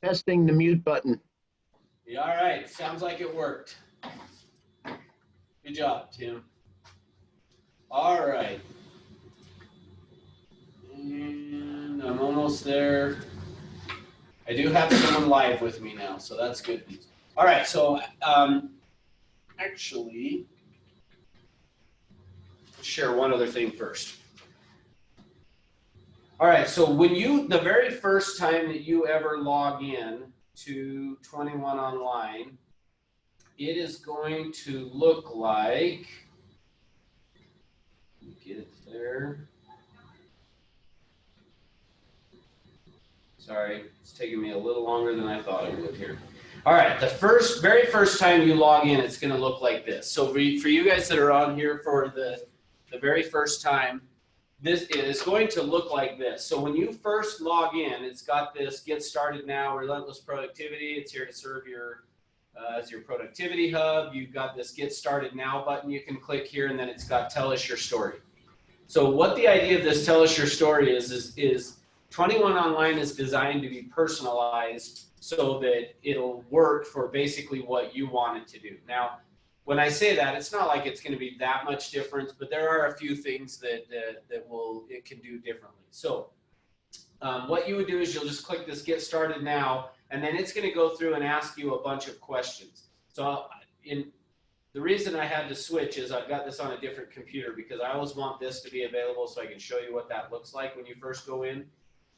Testing the mute button. Yeah, all right. Sounds like it worked. Good job, Tim. All right. And I'm almost there. I do have someone live with me now, so that's good news. All right, so actually, let's share one other thing first. All right, so when the very first time that you ever log in to 21 Online, it is going to look like, get it there. Sorry, it's taking me a little longer than I thought it would here. All right, the very first time you log in, it's going to look like this. So for you guys that are on here for the very first time, this is going to look like this. So when you first log in, it's got this Get Started Now, Relentless Productivity. It's here to serve as your productivity hub. You've got this Get Started Now button you can click here, and then it's got Tell Us Your Story. So what the idea of this Tell Us Your Story is 21 Online is designed to be personalized so that it'll work for basically what you want it to do. Now, when I say that, it's not like it's going to be that much difference, but there are a few things that it can do differently. So what you would do is you'll just click this Get Started Now, and then it's going to go through and ask you a bunch of questions. So the reason I had to switch is I've got this on a different computer because I always want this to be available so I can show you what that looks like when you first go in.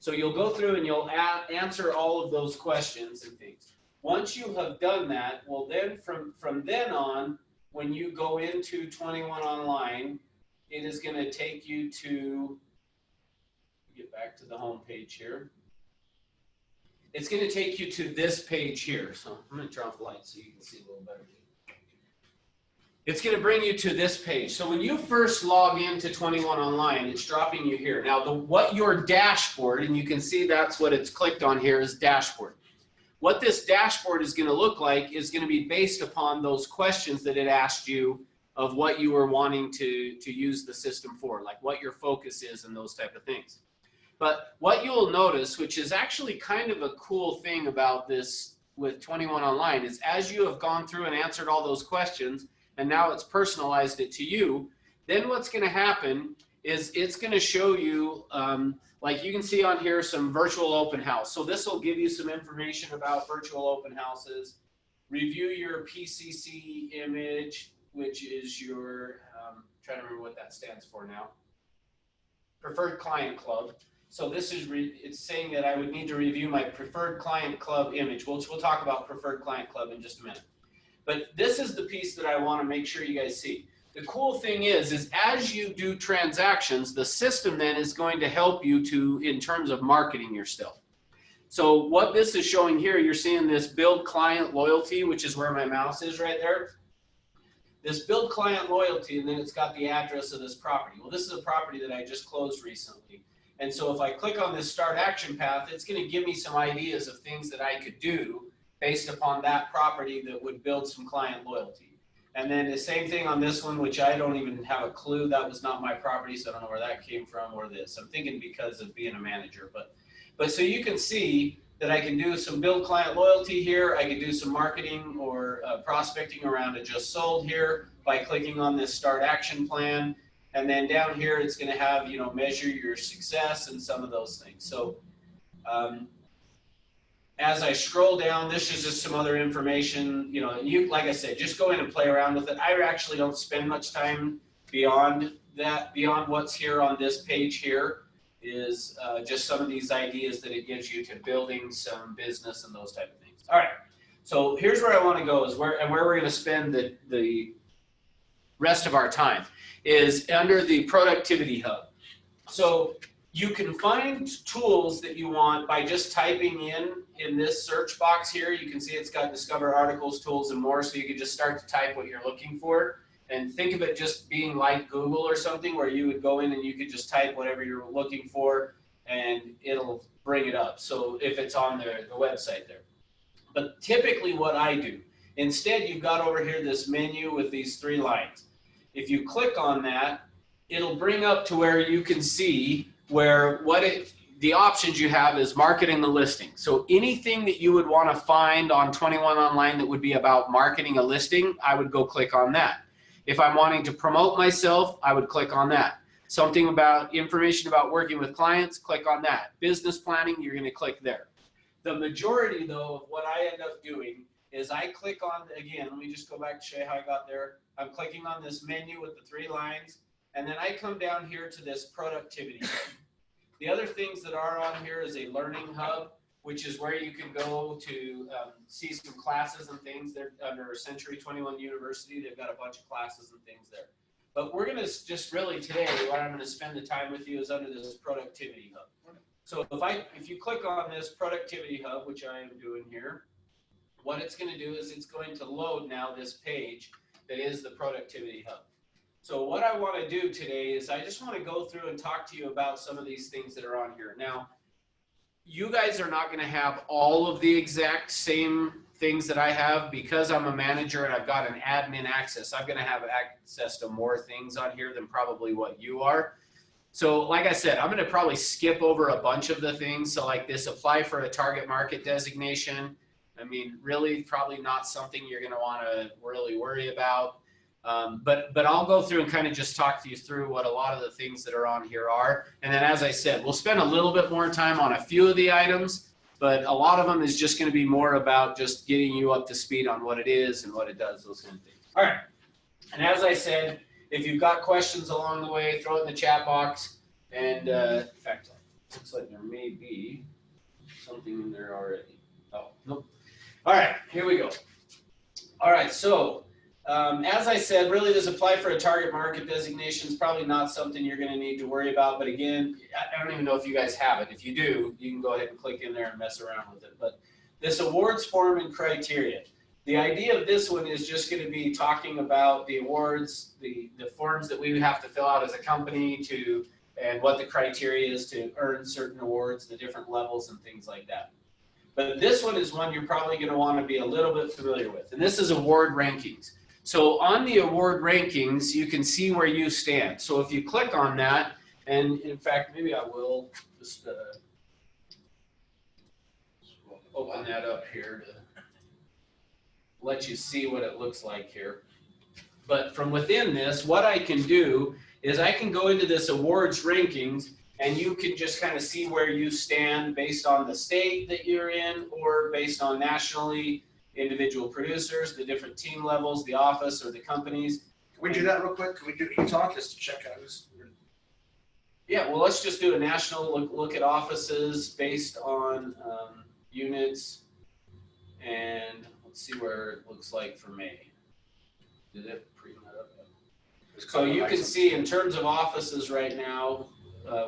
So you'll go through and you'll answer all of those questions and things. Once you have done that, well then from then on, when you go into 21 Online, it is going to take you to, get back to the home page here. It's going to take you to this page here. So I'm going to turn off the light so you can see a little better. It's going to bring you to this page. So when you first log into 21 Online, it's dropping you here. Now, what your dashboard, and you can see that's what it's clicked on here, is dashboard. What this dashboard is going to look like is going to be based upon those questions that it asked you of what you were wanting to use the system for, like what your focus is and those type of things. But what you'll notice, which is actually kind of a cool thing about this with 21 Online, is as you have gone through and answered all those questions, and now it's personalized it to you, then what's going to happen is it's going to show you, like you can see on here, some virtual open house. So this will give you some information about virtual open houses. Review your PCC image, which is your, trying to remember what that stands for now, Preferred Client Club. So this is, it's saying that I would need to review my Preferred Client Club image. We'll talk about Preferred Client Club in just a minute. But this is the piece that I want to make sure you guys see. The cool thing is as you do transactions, the system then is going to help you in terms of marketing your stuff. So what this is showing here, you're seeing this Build Client Loyalty, which is where my mouse is right there. This Build Client Loyalty, and then it's got the address of this property. Well, this is a property that I just closed recently. And so if I click on this Start Action Path, it's going to give me some ideas of things that I could do based upon that property that would build some client loyalty. And then the same thing on this one, which I don't even have a clue. That was not my property, so I don't know where that came from or this. I'm thinking because of being a manager. But so you can see that I can do some build client loyalty here. I can do some marketing or prospecting around a just sold here by clicking on this Start Action Plan. And then down here, it's going to have, measure your success and some of those things. So as I scroll down, this is just some other information, and you, like I said, just go in and play around with it. I actually don't spend much time beyond that, beyond what's here on this page here is just some of these ideas that it gives you to building some business and those type of things. All right, so here's where I want to go is where we're going to spend the rest of our time is under the Productivity Hub. So you can find tools that you want by just typing in this search box here. You can see it's got Discover Articles, Tools, and More, so you can just start to type what you're looking for. And think of it just being like Google or something where you would go in and you could just type whatever you're looking for and it'll bring it up. So if it's on the website there. But typically what I do, instead you've got over here this menu with these 3 lines. If you click on that, it'll bring up to where you can see where the options you have is marketing the listing. So anything that you would want to find on 21 Online that would be about marketing a listing, I would go click on that. If I'm wanting to promote myself, I would click on that. Something about information about working with clients, click on that. Business planning, you're going to click there. The majority, though, of what I end up doing is I click on, again, let me just go back to show you how I got there. I'm clicking on this menu with the 3 lines, and then I come down here to this productivity. The other things that are on here is a learning hub, which is where you can go to see some classes and things. They're under Century 21 University. They've got a bunch of classes and things there. But we're going to just really today, what I'm going to spend the time with you is under this productivity hub. So if you click on this productivity hub, which I am doing here, what it's going to do is it's going to load now this page that is the productivity hub. So what I want to do today is I just want to go through and talk to you about some of these things that are on here. Now, you guys are not going to have all of the exact same things that I have because I'm a manager and I've got an admin access. I'm going to have access to more things on here than probably what you are. So like I said, I'm going to probably skip over a bunch of the things. So like this, apply for a target market designation. I mean, really probably not something you're going to want to really worry about. But I'll go through and kind of just talk to you through what a lot of the things that are on here are. And then, as I said, we'll spend a little bit more time on a few of the items, but a lot of them is just going to be more about just getting you up to speed on what it is and what it does, those kind of things. All right. And as I said, if you've got questions along the way, throw it in the chat box. And in fact, it looks like there may be something in there already. Oh, nope. All right, here we go. All right, so as I said, really this apply for a target market designation is probably not something you're going to need to worry about. But again, I don't even know if you guys have it. If you do, you can go ahead and click in there and mess around with it. But this awards form and criteria. The idea of this one is just going to be talking about the awards, the forms that we have to fill out as a company to, and what the criteria is to earn certain awards, the different levels and things like that. But this one is one you're probably going to want to be a little bit familiar with. And this is award rankings. So on the award rankings, you can see where you stand. So if you click on that, and in fact, maybe I will just open that up here to let you see what it looks like here. But from within this, what I can do is I can go into this awards rankings, and you can just kind of see where you stand based on the state that you're in or based on nationally, individual producers, the different team levels, the office or the companies. Can we do that real quick? Can we do Utah just to check out who's? Yeah, well, let's just do a national look at offices based on units, and let's see where it looks like for May. Did it pre that up? So you can see in terms of offices right now,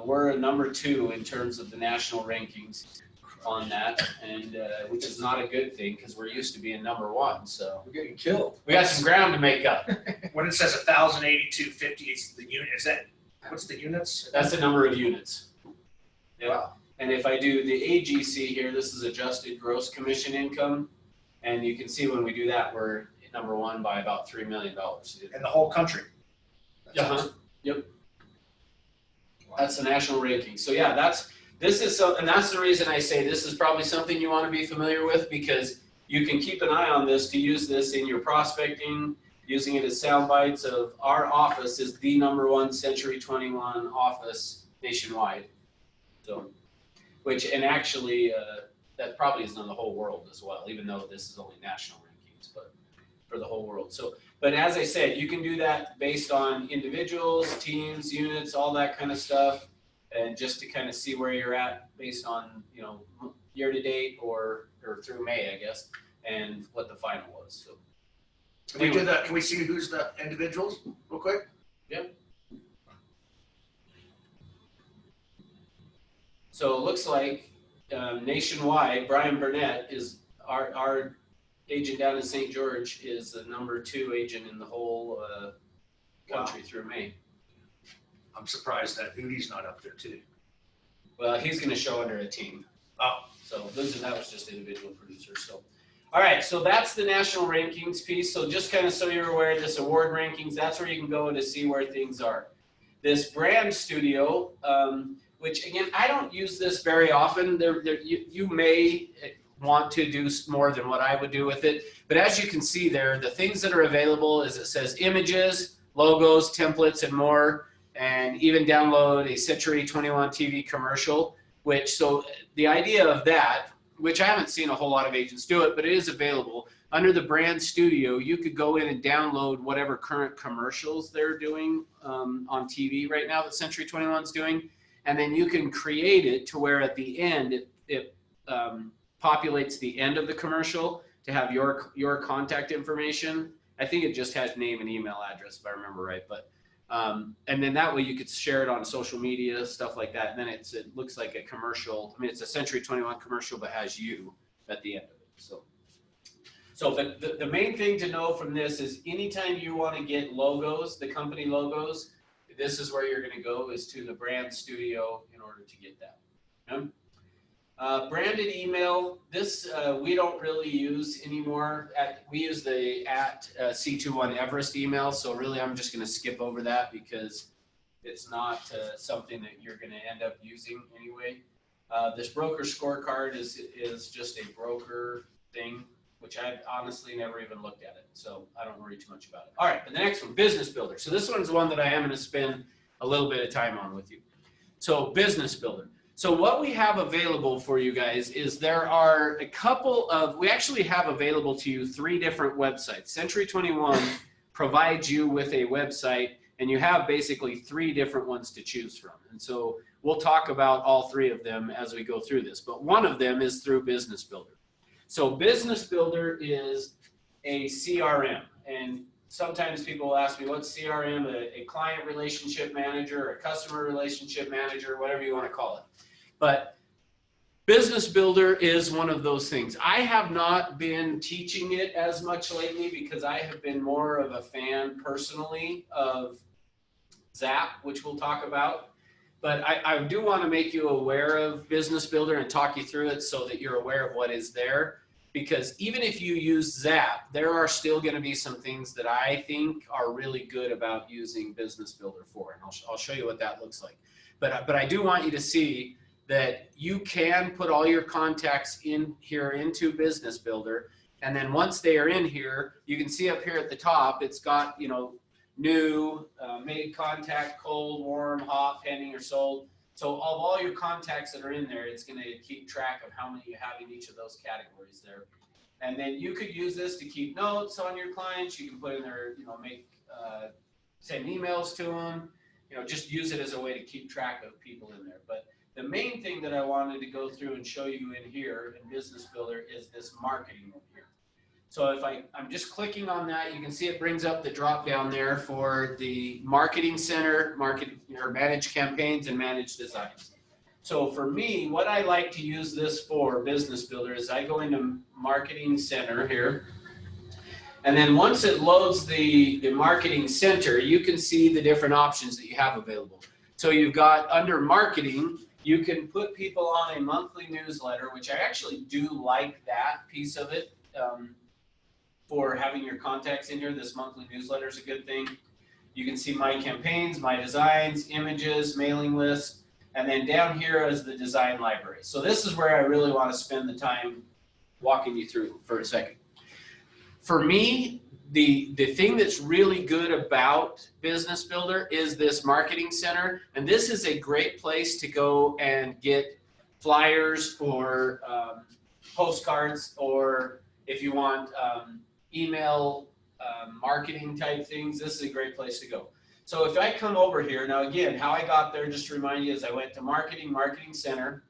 we're a number 2 in terms of the national rankings on that, and which is not a good thing because we're used to being number 1. So We're getting killed. we got some ground to make up. When it says 1,082.50, it's the unit. Is that what's the units? That's the number of units. Yeah. Wow. And if I do the AGC here, this is adjusted gross commission income, and you can see when we do that, we're number 1 by about $3 million. In the whole country. Uh-huh. Yep. Wow. That's the national ranking. So yeah, this is so, and that's the reason I say this is probably something you want to be familiar with, because you can keep an eye on this to use this in your prospecting, using it as sound bites of our office is the number 1 Century 21 office nationwide. So, which, and actually that probably isn't on the whole world as well, even though this is only national rankings, but for the whole world. So, but as I said, you can do that based on individuals, teams, units, all that kind of stuff. And just to kind of see where you're at based on, you know, year to date or through May, I guess, and what the final was. So Can we do that? Can we see who's the individuals real quick? Yep. So it looks like nationwide, Brian Burnett is our agent down in St. George is the number 2 agent in the whole country through May. I'm surprised that Udi's not up there too. Well, he's going to show under a team. Oh. So that was just individual producers. So, all right. So that's the national rankings piece. So just kind of so you're aware, this award rankings, that's where you can go to see where things are. This brand studio, which again, I don't use this very often. You may want to do more than what I would do with it. But as you can see there, the things that are available is it says images, logos, templates, and more, and even download a Century 21 TV commercial, so the idea of that, which I haven't seen a whole lot of agents do it, but it is available. Under the brand studio, you could go in and download whatever current commercials they're doing on TV right now that Century 21 is doing. And then you can create it to where at the end, it populates the end of the commercial to have your contact information. I think it just has name and email address if I remember right, but and then that way you could share it on social media, stuff like that. And then it looks like a commercial. I mean, it's a Century 21 commercial, but has you at the end of it. So the main thing to know from this is anytime you want to get logos, the company logos, this is where you're going to go, is to the brand studio in order to get that. Okay? Branded email, this we don't really use anymore. We use the @C21 Everest email, so really I'm just going to skip over that because it's not something that you're going to end up using anyway. This broker scorecard is just a broker thing, which I've honestly never even looked at it, so I don't worry too much about it. All right, but the next one, Business Builder. So this one's one that I am going to spend a little bit of time on with you. So Business Builder. So what we have available for you guys is there are a couple of, we actually have available to you 3 different websites. Century 21 provides you with a website, and you have basically 3 different ones to choose from. And so we'll talk about all 3 of them as we go through this, but one of them is through Business Builder. So Business Builder is a CRM, and sometimes people ask me, what's CRM? A client relationship manager, a customer relationship manager, whatever you want to call it. But Business Builder is one of those things. I have not been teaching it as much lately because I have been more of a fan personally of Zap, which we'll talk about. But I do want to make you aware of Business Builder and talk you through it so that you're aware of what is there. Because even if you use Zap, there are still going to be some things that I think are really good about using Business Builder for. And I'll show you what that looks like. But I do want you to see that you can put all your contacts in here into Business Builder. And then once they are in here, you can see up here at the top, it's got, you know, new, made contact, cold, warm, hot, pending, or sold. So of all your contacts that are in there, it's going to keep track of how many you have in each of those categories there. And then you could use this to keep notes on your clients. You can put in there, you know, send emails to them, you know, just use it as a way to keep track of people in there. But the main thing that I wanted to go through and show you in here in Business Builder is this marketing over here. So if I'm just clicking on that, you can see it brings up the drop down there for the Marketing Center, Manage Campaigns, and Manage Designs. So for me, what I like to use this for, Business Builder, is I go into Marketing Center here. And then once it loads the Marketing Center, you can see the different options that you have available. So you've got under Marketing, you can put people on a monthly newsletter, which I actually do like that piece of it. For having your contacts in here, this monthly newsletter is a good thing. You can see my campaigns, my designs, images, mailing list, and then down here is the design library. So this is where I really want to spend the time walking you through for a second. For me, the thing that's really good about Business Builder is this Marketing Center, and this is a great place to go and get flyers or postcards, or if you want email marketing type things, this is a great place to go. So if I come over here, now again, how I got there, just to remind you, is I went to Marketing Center,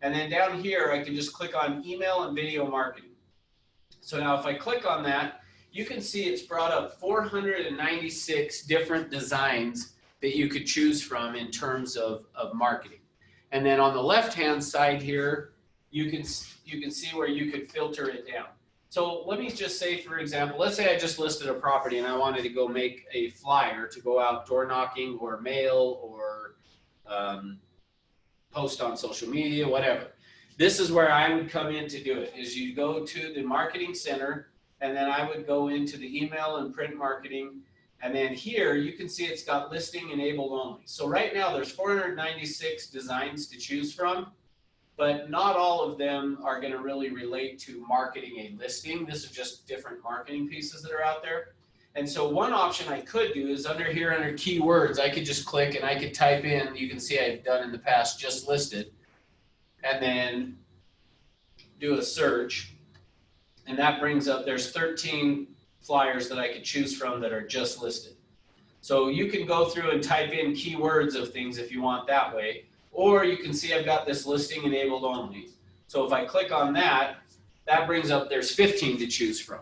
and then down here I can just click on Email and Video Marketing. So now if I click on that, you can see it's brought up 496 different designs that you could choose from in terms of marketing. And then on the left-hand side here, you can see where you could filter it down. So let me just say, for example, let's say I just listed a property and I wanted to go make a flyer to go out door knocking or mail or post on social media, whatever. This is where I would come in to do it, is you go to the Marketing Center, and then I would go into the email and print marketing, And then here you can see it's got listing enabled only. So right now there's 496 designs to choose from, but not all of them are going to really relate to marketing a listing. This is just different marketing pieces that are out there. And so one option I could do is under here under keywords, I could just click and I could type in, you can see I've done in the past just listed, and then do a search. And that brings up, there's 13 flyers that I could choose from that are just listed. So you can go through and type in keywords of things if you want that way, or you can see I've got this listing enabled only. So if I click on that, that brings up, there's 15 to choose from.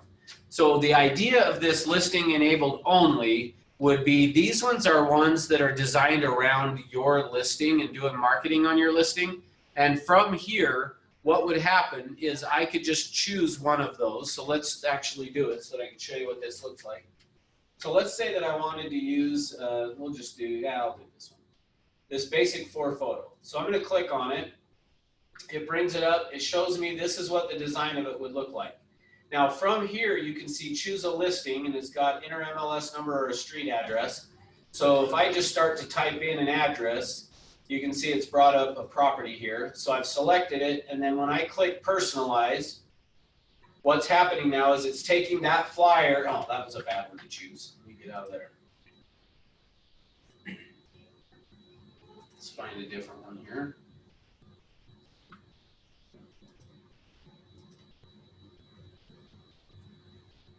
So the idea of this listing enabled only would be these ones are ones that are designed around your listing and doing marketing on your listing. And from here, what would happen is I could just choose one of those. So let's actually do it so that I can show you what this looks like. So let's say that I wanted to use, we'll just do, yeah, I'll do this one. This basic 4 photo. So I'm going to click on it. It brings it up. It shows me this is what the design of it would look like. Now from here, you can see choose a listing, and it's got inter MLS number or a street address. So if I just start to type in an address, you can see it's brought up a property here. So I've selected it, and then when I click personalize, what's happening now is it's taking that flyer. Oh, that was a bad one to choose. Let me get out of there. Let's find a different one here.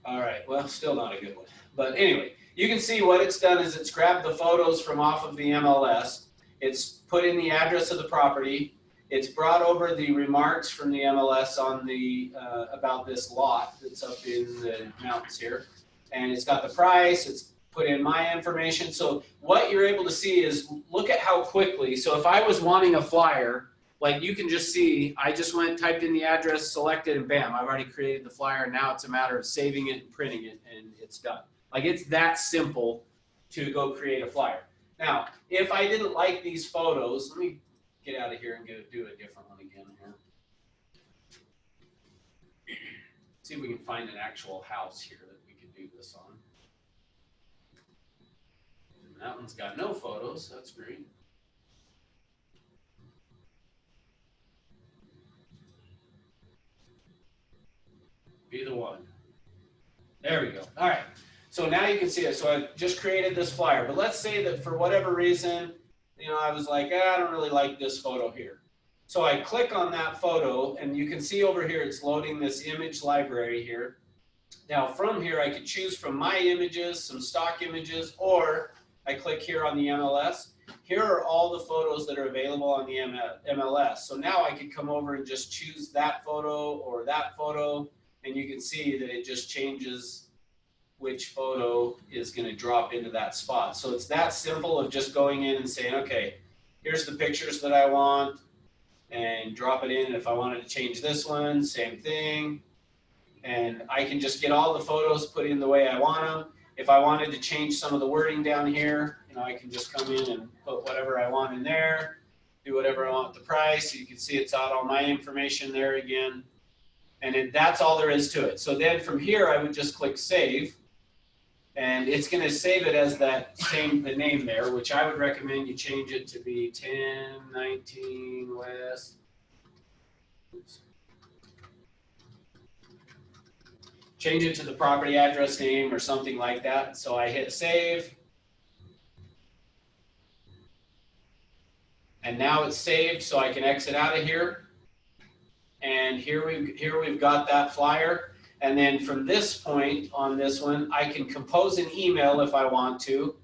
All right, well, still not a good one. But anyway, you can see what it's done is it's grabbed the photos from off of the MLS. It's put in the address of the property. It's brought over the remarks from the MLS on the about this lot that's up in the mountains here. And it's got the price. It's put in my information. So what you're able to see is look at how quickly. So if I was wanting a flyer, like you can just see, I just went, typed in the address, selected, and bam, I've already created the flyer. Now it's a matter of saving it and printing it, and it's done. Like it's that simple to go create a flyer. Now, if I didn't like these photos, let me get out of here and do a different one again here. See if we can find an actual house here that we can do this on. And that one's got no photos, that's great. Be the one. There we go. All right. So now you can see it. So I just created this flyer. But let's say that for whatever reason, you know, I was like, I don't really like this photo here. So I click on that photo, and you can see over here it's loading this image library here. Now from here, I could choose from my images, some stock images, or I click here on the MLS. Here are all the photos that are available on the MLS. So now I could come over and just choose that photo or that photo. And you can see that it just changes which photo is going to drop into that spot. So it's that simple of just going in and saying, okay, here's the pictures that I want, and drop it in. And if I wanted to change this one, same thing. And I can just get all the photos put in the way I want them. If I wanted to change some of the wording down here, you know, I can just come in and put whatever I want in there, do whatever I want with the price. You can see it's got all my information there again. And that's all there is to it. So then from here, I would just click save. And it's going to save it as that same the name there, which I would recommend you change it to be 1019 West. Oops. Change it to the property address name or something like that. So I hit save. And now it's saved, so I can exit out of here. And here we've got that flyer. And then from this point on this one, I can compose an email if I want to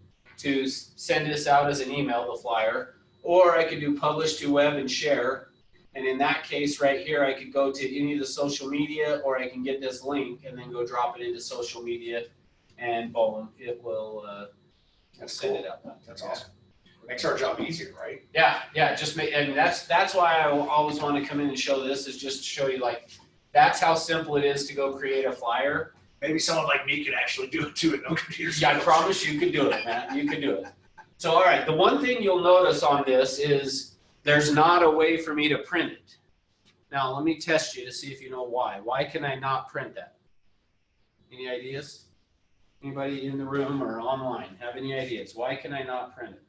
send this out as an email, the flyer. Or I could do publish to web and share. And in that case right here, I could go to any of the social media, or I can get this link and then go drop it into social media, and boom, it will send it out. That's awesome. It makes our job easier, right? Yeah, just make, and that's why I always want to come in and show this, is just to show you, like, that's how simple it is to go create a flyer. Maybe someone like me could actually do it too at no computer skills. Yeah, I promise you could do it, man. You could do it. So, all right, the one thing you'll notice on this is there's not a way for me to print it. Now, let me test you to see if you know why. Why can I not print that? Any ideas? Anybody in the room or online have any ideas? Why can I not print it?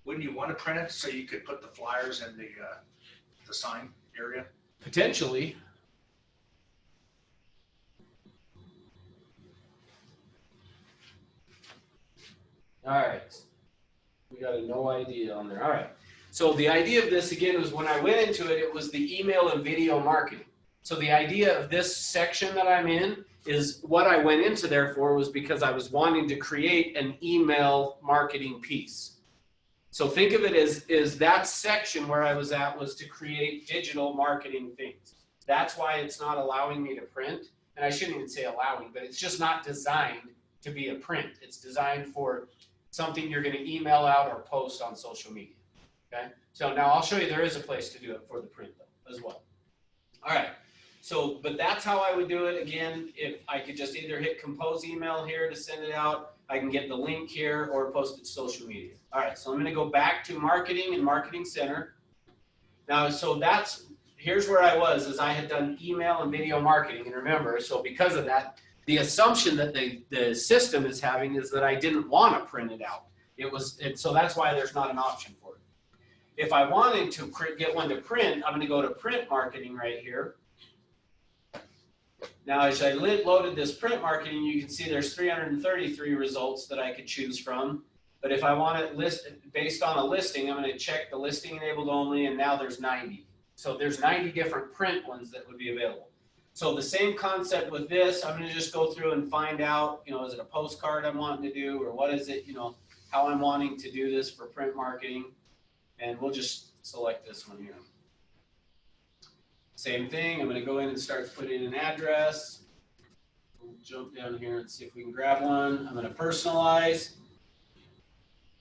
Wouldn't you want to print it so you could put the flyers in the sign area? Potentially. All right. We got a no idea on there. All right. So the idea of this, again, was when I went into it, it was the email and video marketing. So the idea of this section that I'm in is what I went into there for was because I was wanting to create an email marketing piece. So think of it as that section where I was at was to create digital marketing things. That's why it's not allowing me to print. And I shouldn't even say allowing, but it's just not designed to be a print. It's designed for something you're going to email out or post on social media. Okay. So now I'll show you there is a place to do it for the print though as well. All right. So, but that's how I would do it. Again, if I could just either hit compose email here to send it out, I can get the link here or post it to social media. All right, so I'm going to go back to marketing and marketing center. Now, so here's where I was, is I had done email and video marketing. And remember, so because of that, the assumption that the system is having is that I didn't want to print it out. So that's why there's not an option for it. If I wanted to get one to print, I'm going to go to print marketing right here. Now, as I loaded this print marketing, you can see there's 333 results that I could choose from. But if I want it based on a listing, I'm going to check the listing enabled only, and now there's 90. So there's 90 different print ones that would be available. So the same concept with this, I'm going to just go through and find out, is it a postcard I'm wanting to do, or what is it, how I'm wanting to do this for print marketing. And we'll just select this one here. Same thing, I'm going to go in and start putting in an address. We'll jump down here and see if we can grab one. I'm going to personalize.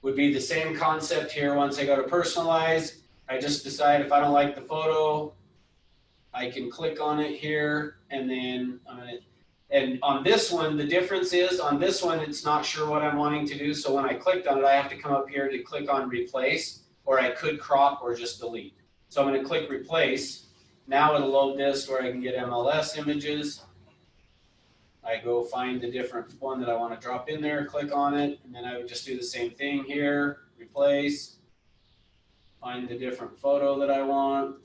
Would be the same concept here. Once I go to personalize, I just decide if I don't like the photo, I can click on it here, and then and on this one, the difference is on this one, it's not sure what I'm wanting to do. So when I clicked on it, I have to come up here to click on replace, or I could crop or just delete. So I'm going to click replace. Now it'll load this where I can get MLS images. I go find the different one that I want to drop in there, click on it, and then I would just do the same thing here, replace, find the different photo that I want,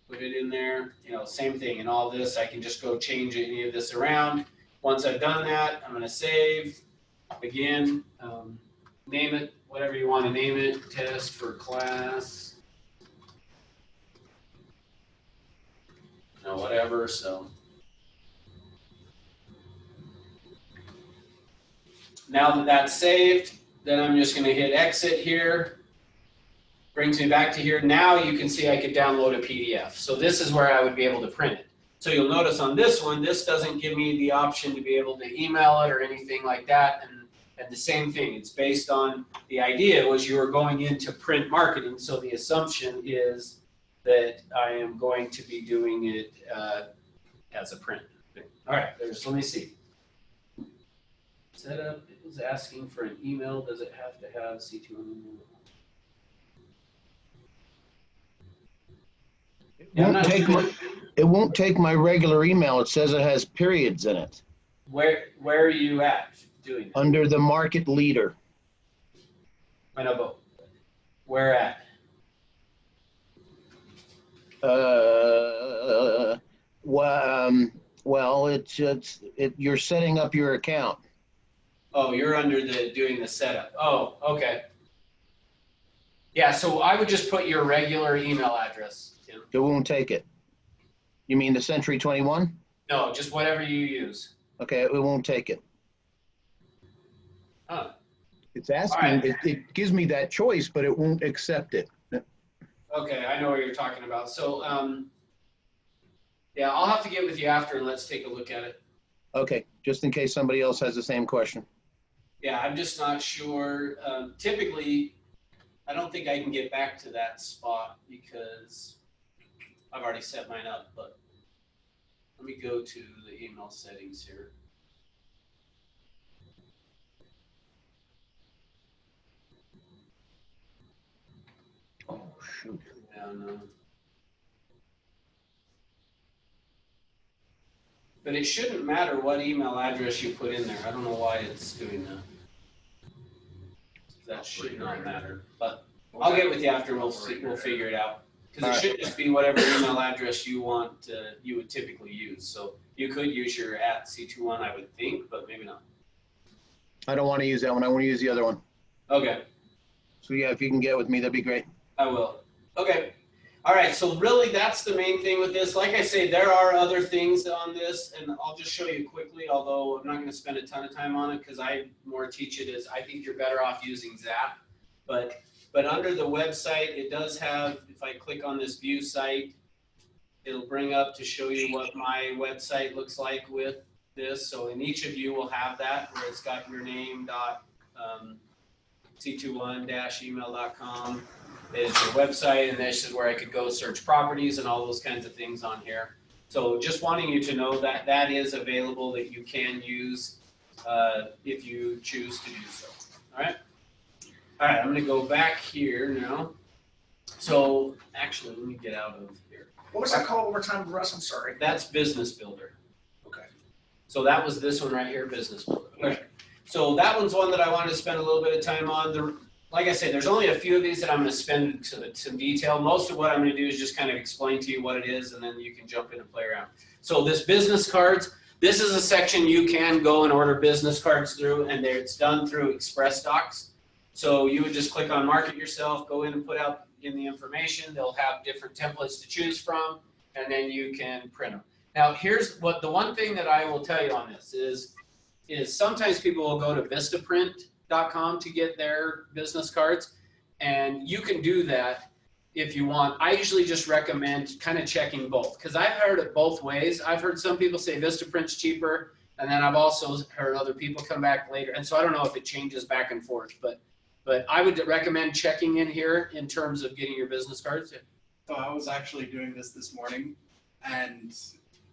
put it in there, same thing. And all this, I can just go change any of this around. Once I've done that, I'm going to save. Again, name it, whatever you want to name it, test for class. Whatever, so. Now that that's saved, then I'm just going to hit exit here. Brings me back to here. Now you can see I could download a PDF. So this is where I would be able to print it. So you'll notice on this one, this doesn't give me the option to be able to email it or anything like that. And the same thing, it's based on the idea was you were going into print marketing. So the assumption is that I am going to be doing it as a print. All right, let me see. Setup, it was asking for an email. Does it have to have C2? It won't take my regular email. It says it has periods in it. Where are you at doing it? Under the market leader. I know, but where at? Well, you're setting up your account. Oh, you're under doing the setup. Oh, okay. Yeah, so I would just put your regular email address, Tim. It won't take it. You mean the Century 21? No, just whatever you use. Okay, it won't take it. Huh. It's asking, right. it gives me that choice, but it won't accept it. Okay, I know what you're talking about. So, yeah, I'll have to get with you after and let's take a look at it. Okay, just in case somebody else has the same question. Yeah, I'm just not sure. Typically, I don't think I can get back to that spot because I've already set mine up, but let me go to the email settings here. Oh, shoot. Yeah, no. but it shouldn't matter what email address you put in there. I don't know why it's doing that. That should not matter, but I'll get with you after and we'll figure it out. Because it should just be whatever email address you want, you would typically use. So you could use your @C21, I would think, but maybe not. I don't want to use that one. I want to use the other one. Okay, So yeah, if you can get with me, that'd be great. I will. Okay. All right, so really that's the main thing with this. Like I say, there are other things on this, and I'll just show you quickly, although I'm not going to spend a ton of time on it because I more teach it as I think you're better off using Zap. But under the website, it does have, if I click on this view site, it'll bring up to show you what my website looks like with this. So in each of you will have that where it's got your name c21-email.com is your website, and this is where I could go search properties and all those kinds of things on here. So just wanting you to know that that is available, that you can use if you choose to do so. All right. All right, I'm going to go back here now. So actually, let me get out of here. What was that called one more time, Russ? I'm sorry. That's Business Builder. Okay. So that was this one right here, Business Builder. Okay. So that one's one that I wanted to spend a little bit of time on. Like I said, there's only a few of these that I'm going to spend some detail. Most of what I'm going to do is just kind of explain to you what it is, and then you can jump in and play around. So this business cards, this is a section you can go and order business cards through, and it's done through Express Docs. So you would just click on Market Yourself, go in and put out in the information. They'll have different templates to choose from, and then you can print them. Now, here's what the one thing that I will tell you on this is sometimes people will go to Vistaprint.com to get their business cards, and you can do that if you want. I usually just recommend kind of checking both, because I've heard it both ways. I've heard some people say Vistaprint's cheaper, and then I've also heard other people come back later, and so I don't know if it changes back and forth, but I would recommend checking in here in terms of getting your business cards. So I was actually doing this morning, and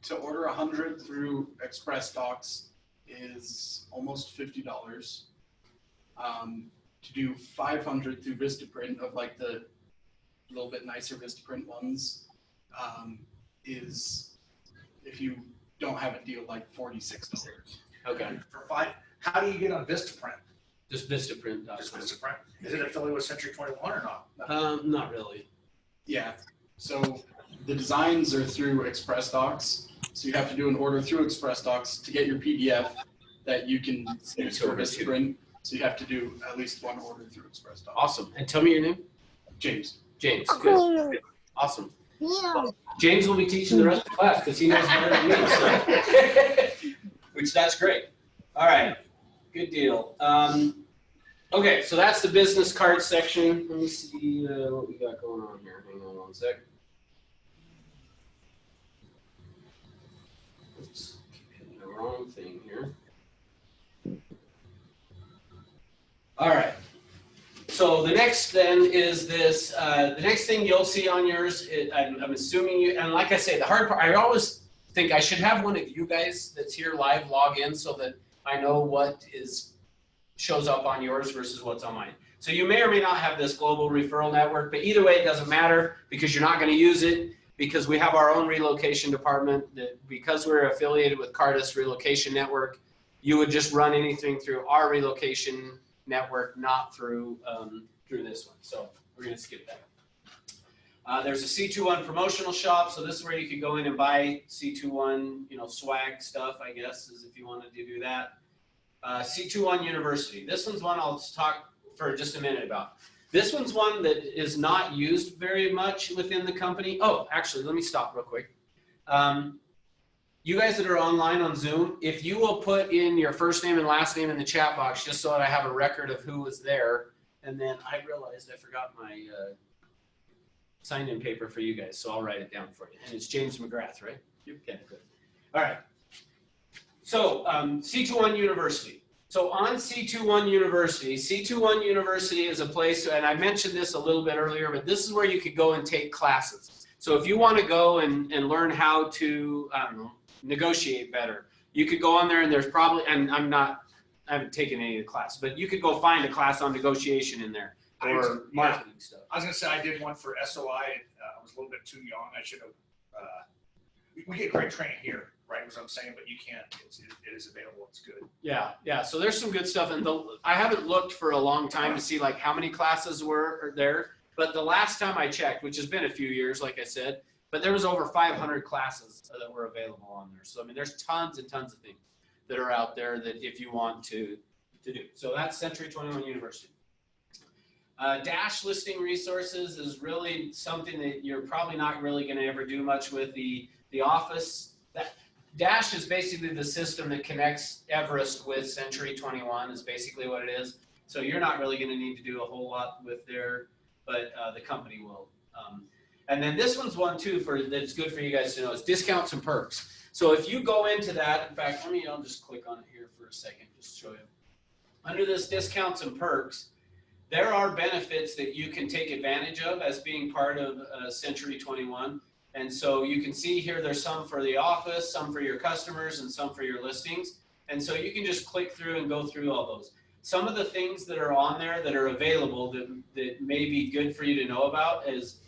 to order 100 through Express Docs is almost $50. To do 500 through Vistaprint of like the little bit nicer Vistaprint ones is, if you don't have a deal, like $46. Okay. For 5, how do you get on Vistaprint? Just Vistaprint.com. Just Vistaprint. Is it affiliated with Century 21 or not? Not really. Yeah. So the designs are through Express Docs. So you have to do an order through Express Docs to get your PDF that you can use for Vistaprint. So you have to do at least one order through Express Docs. Awesome. And tell me your name. James. James. Good. Awesome. Well, James will be teaching the rest of the class because he knows better than me. So. Which that's great. All right. Good deal. Okay, so that's the business card section. Let me see what we got going on here. Hang on one sec. Oops, keep hitting the wrong thing here. All right. So the next then is this. The next thing you'll see on yours, I'm assuming you, and like I say, the hard part, I always think I should have one of you guys that's here live log in so that I know what shows up on yours versus what's on mine. So you may or may not have this global referral network, but either way, it doesn't matter because you're not going to use it because we have our own relocation department that because we're affiliated with Cardis Relocation Network, you would just run anything through our relocation network, not through this one. So we're going to skip that. There's a C21 promotional shop. So this is where you could go in and buy C21, swag stuff, I guess, is if you wanted to do that. C21 University. This one's one I'll talk for just a minute about. This one's one that is not used very much within the company. Oh, actually, let me stop real quick. You guys that are online on Zoom, if you will put in your first name and last name in the chat box, just so that I have a record of who was there. And then I realized I forgot my sign-in paper for you guys, so I'll write it down for you. And it's James McGrath, right? Yep. Okay, good. All right. So C21 University. So on C21 University is a place, and I mentioned this a little bit earlier, but this is where you could go and take classes. So if you want to go and learn how to, negotiate better, you could go on there and there's probably, and I haven't taken any of the class, but you could go find a class on negotiation in there or marketing stuff. I was going to say I did one for SOI. I was a little bit too young. I should have. We get great training here. right? What I'm saying, but you can't, it is available, it's good. Yeah. So there's some good stuff, and I haven't looked for a long time to see like how many classes were there. But the last time I checked, which has been a few years, like I said, but there was over 500 classes that were available on there. So I mean, there's tons and tons of things that are out there that if you want to do. So that's Century 21 University. Dash listing resources is really something that you're probably not really going to ever do much with. The office. Dash is basically the system that connects Everest with Century 21 is basically what it is. So you're not really going to need to do a whole lot with there, but the company will. And then this one's one too that's good for you guys to know is discounts and perks. So if you go into that, in fact, I'll just click on it here for a second, just to show you. Under this discounts and perks, there are benefits that you can take advantage of as being part of Century 21. And so you can see here, there's some for the office, some for your customers, and some for your listings. And so you can just click through and go through all those. Some of the things that are on there that are available that may be good for you to know about is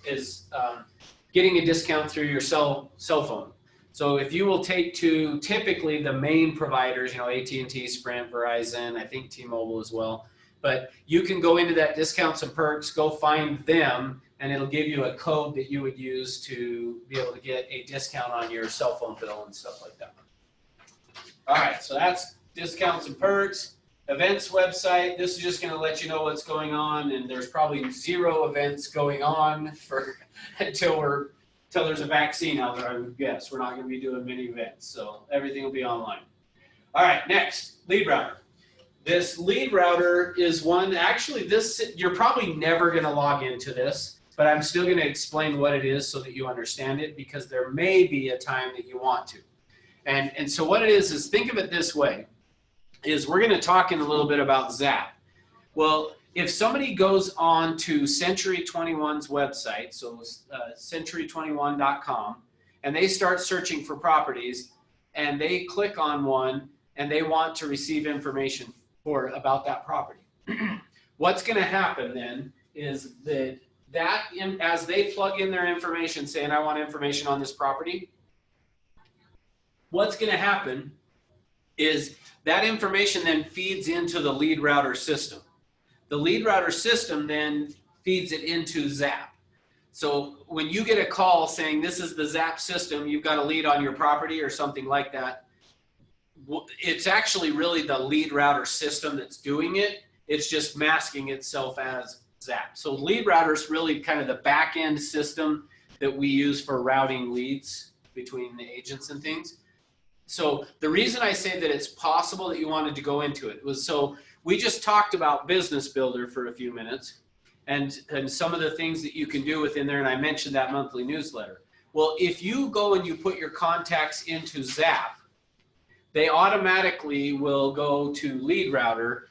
getting a discount through your cell phone. So if you will take to typically the main providers, AT&T, Sprint, Verizon, I think T-Mobile as well, but you can go into that discounts and perks, go find them, and it'll give you a code that you would use to be able to get a discount on your cell phone bill and stuff like that. All right, so that's discounts and perks. Events website, this is just going to let you know what's going on, and there's probably 0 events going on until there's a vaccine out there, I would guess. We're not going to be doing many events, so everything will be online. All right, next, lead router. This lead router is one, actually you're probably never going to log into this, but I'm still going to explain what it is so that you understand it, because there may be a time that you want to. And so what it is think of it this way, is we're going to talk in a little bit about Zap. Well, if somebody goes on to Century 21's website, so century21.com, and they start searching for properties, and they click on one, and they want to receive information about that property. What's going to happen then is as they plug in their information saying, I want information on this property, what's going to happen is that information then feeds into the lead router system. The lead router system then feeds it into Zap. So when you get a call saying this is the Zap system, you've got a lead on your property or something like that, it's actually really the lead router system that's doing it. It's just masking itself as Zap. So lead router is really kind of the back end system that we use for routing leads between the agents and things. So the reason I say that it's possible that you wanted to go into it was, so we just talked about Business Builder for a few minutes and some of the things that you can do within there. And I mentioned that monthly newsletter. Well, if you go and you put your contacts into Zap, they automatically will go to lead router.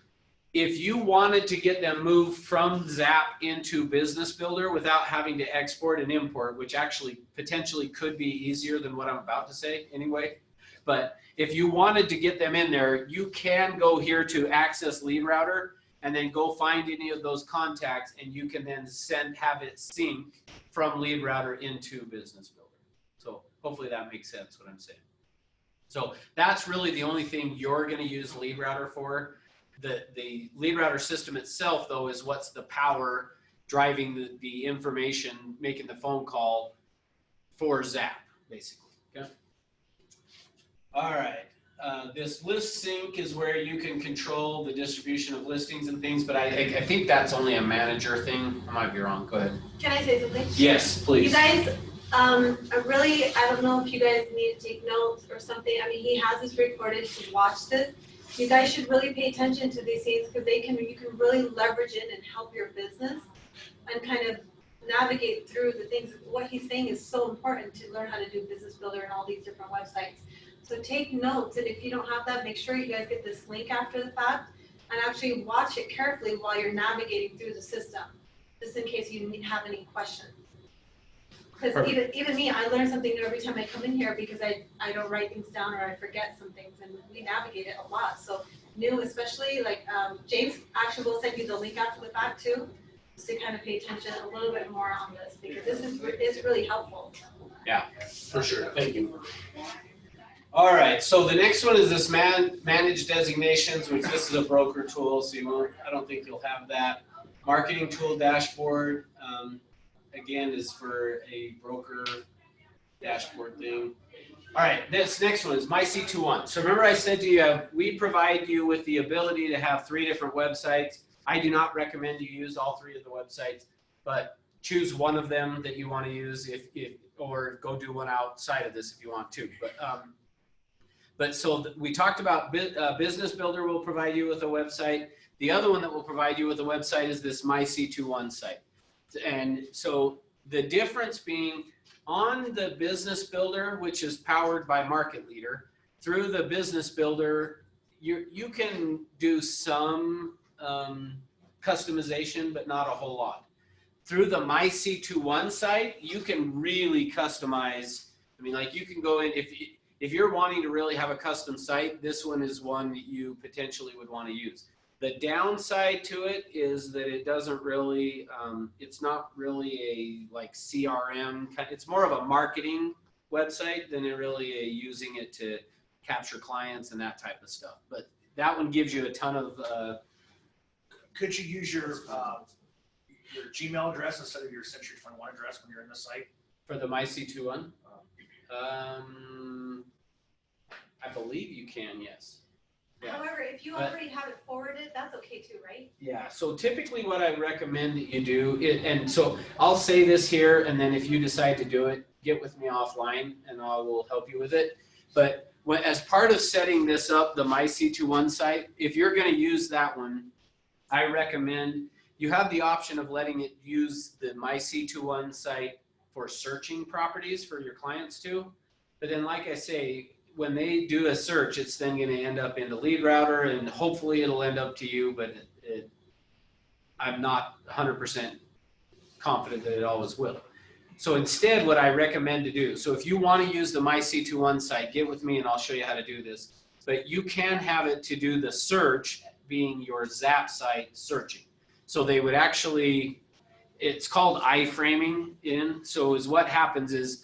If you wanted to get them moved from Zap into Business Builder without having to export and import, which actually potentially could be easier than what I'm about to say anyway, but if you wanted to get them in there, you can go here to Access Lead Router and then go find any of those contacts, and you can then have it sync from Lead Router into Business Builder. So hopefully that makes sense what I'm saying. So that's really the only thing you're going to use Lead Router for. The Lead Router system itself, though, is what's the power driving the information, making the phone call for Zap, basically. Okay. All right. This list sync is where you can control the distribution of listings and things, but I think that's only a manager thing. I might be wrong. Go ahead. Can I say something? Yes, please. You guys, I don't know if you guys need to take notes or something. I mean, he has this recorded to watch this. You guys should really pay attention to these things because you can really leverage it and help your business and kind of navigate through the things. What he's saying is so important to learn how to do Business Builder and all these different websites. So take notes, and if you don't have that, make sure you guys get this link after the fact and actually watch it carefully while you're navigating through the system, just in case you have any questions. Because even me, I learn something new every time I come in here because I don't write things down or I forget some things, and we navigate it a lot. So new, especially like James actually will send you the link after the fact too, just to kind of pay attention a little bit more on this because this is really helpful. Yeah, for sure. Thank you. All right, so the next one is this manage designations, which this is a broker tool, so you won't, I don't think you'll have that. Marketing tool dashboard, again, is for a broker dashboard thing. All right, this next one is My C21. So remember I said to you, we provide you with the ability to have 3 different websites. I do not recommend you use all 3 of the websites, but choose one of them that you want to use or go do one outside of this if you want to. But so we talked about Business Builder will provide you with a website. The other one that will provide you with a website is this My C21 site. And so the difference being on the Business Builder, which is powered by Market Leader, through the Business Builder, you can do some customization, but not a whole lot. Through the My C21 site, you can really customize. I mean, like you can go in, if you're wanting to really have a custom site, this one is one that you potentially would want to use. The downside to it is that it doesn't really, it's not really a like CRM, it's more of a marketing website than really using it to capture clients and that type of stuff. But that one gives you a ton of. Could you use your Gmail address instead of your Century 21 address when you're in the site? For the My C21? I believe you can, yes. Yeah. However, if you already have it forwarded, that's okay too, right? Yeah, so typically what I recommend that you do, and so I'll say this here, and then if you decide to do it, get with me offline and I will help you with it. But as part of setting this up, the My C21 site, if you're going to use that one, I recommend you have the option of letting it use the My C21 site for searching properties for your clients too. But then, like I say, when they do a search, it's then going to end up in the lead router, and hopefully it'll end up to you, but I'm not 100% confident that it always will. So instead, what I recommend to do, so if you want to use the My C21 site, get with me and I'll show you how to do this. But you can have it to do the search being your Zap site searching. So they would actually, it's called iframing in. So is what happens is,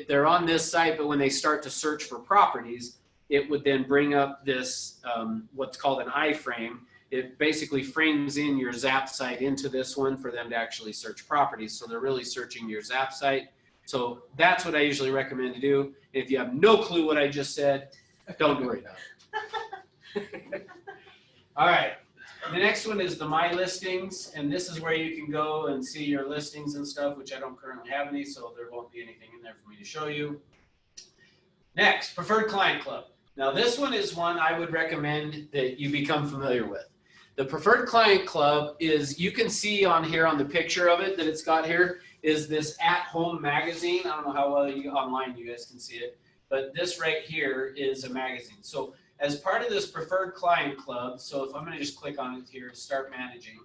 they're on this site, but when they start to search for properties, it would then bring up this, what's called an iframe. It basically frames in your Zap site into this one for them to actually search properties. So they're really searching your Zap site. So that's what I usually recommend to do. If you have no clue what I just said, don't worry about it. All right. The next one is the My Listings, and this is where you can go and see your listings and stuff, which I don't currently have any, so there won't be anything in there for me to show you. Next, Preferred Client Club. Now this one is one I would recommend that you become familiar with. The Preferred Client Club is, you can see on here on the picture of it that it's got here, is this at-home magazine. I don't know how well online you guys can see it, but this right here is a magazine. So as part of this Preferred Client Club, so if I'm going to just click on it here to start managing.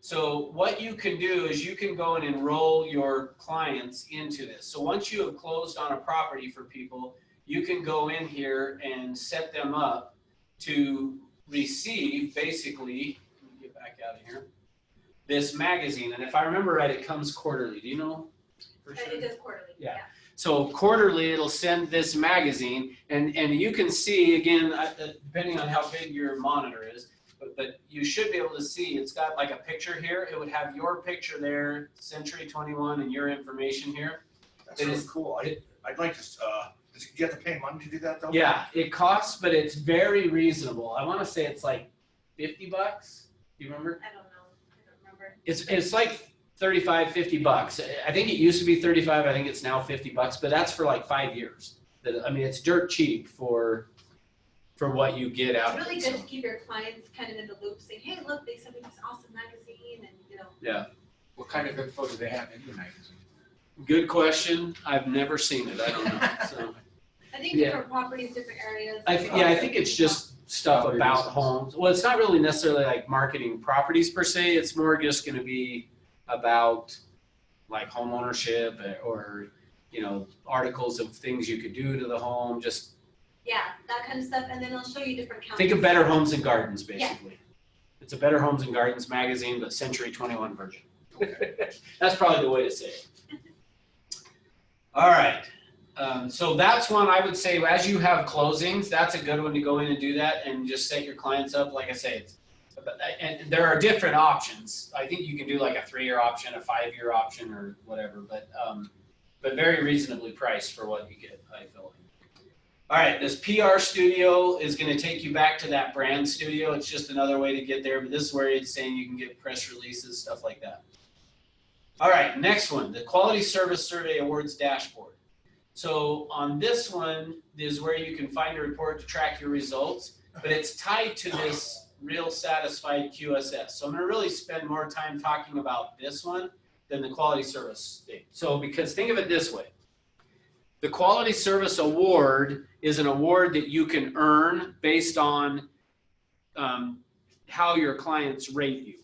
So what you can do is you can go and enroll your clients into this. So once you have closed on a property for people, you can go in here and set them up to receive, basically, let me get back out of here, this magazine. And if I remember right, it comes quarterly. Do you know for sure? It does quarterly. Yeah. So quarterly, it'll send this magazine, and you can see, again, depending on how big your monitor is, but you should be able to see, it's got like a picture here. It would have your picture there, Century 21, and your information here. That's really cool. I'd like to, do you have to pay money to do that though? Yeah, it costs, but it's very reasonable. I want to say it's like $50. Do you remember? I don't know. I don't remember. It's like 35, $50. I think it used to be 35. I think it's now $50, but that's for like 5 years. I mean, it's dirt cheap for what you get out of it. It's really good to keep your clients kind of in the loop, saying, hey, look, they sent me this awesome magazine, and you know. Yeah. What kind of info do they have in the magazine? Good question. I've never seen it. I don't know. So I think Yeah. different properties, different areas. I think it's just stuff about homes. Well, it's not really necessarily like marketing properties per se. It's more just going to be about like home ownership or, you know, articles of things you could do to the home. Just Yeah, that kind of stuff, and then I'll show you different counties. think of Better Homes and Gardens, basically. It's a Better Homes and Gardens magazine, but Century 21 version. That's probably the way to say it. All right. So that's one I would say, as you have closings, that's a good one to go in and do that and just set your clients up. Like I say, and there are different options. I think you can do like a 3-year option, a 5-year option, or whatever, but very reasonably priced for what you get, I feel. All right, this PR studio is going to take you back to that brand studio. It's just another way to get there, but this is where it's saying you can get press releases, stuff like that. All right, next one, the Quality Service Survey Awards dashboard. So on this one is where you can find a report to track your results, but it's tied to this Real Satisfied QSS. So I'm going to really spend more time talking about this one than the quality service thing. So because think of it this way. The Quality Service Award is an award that you can earn based on how your clients rate you.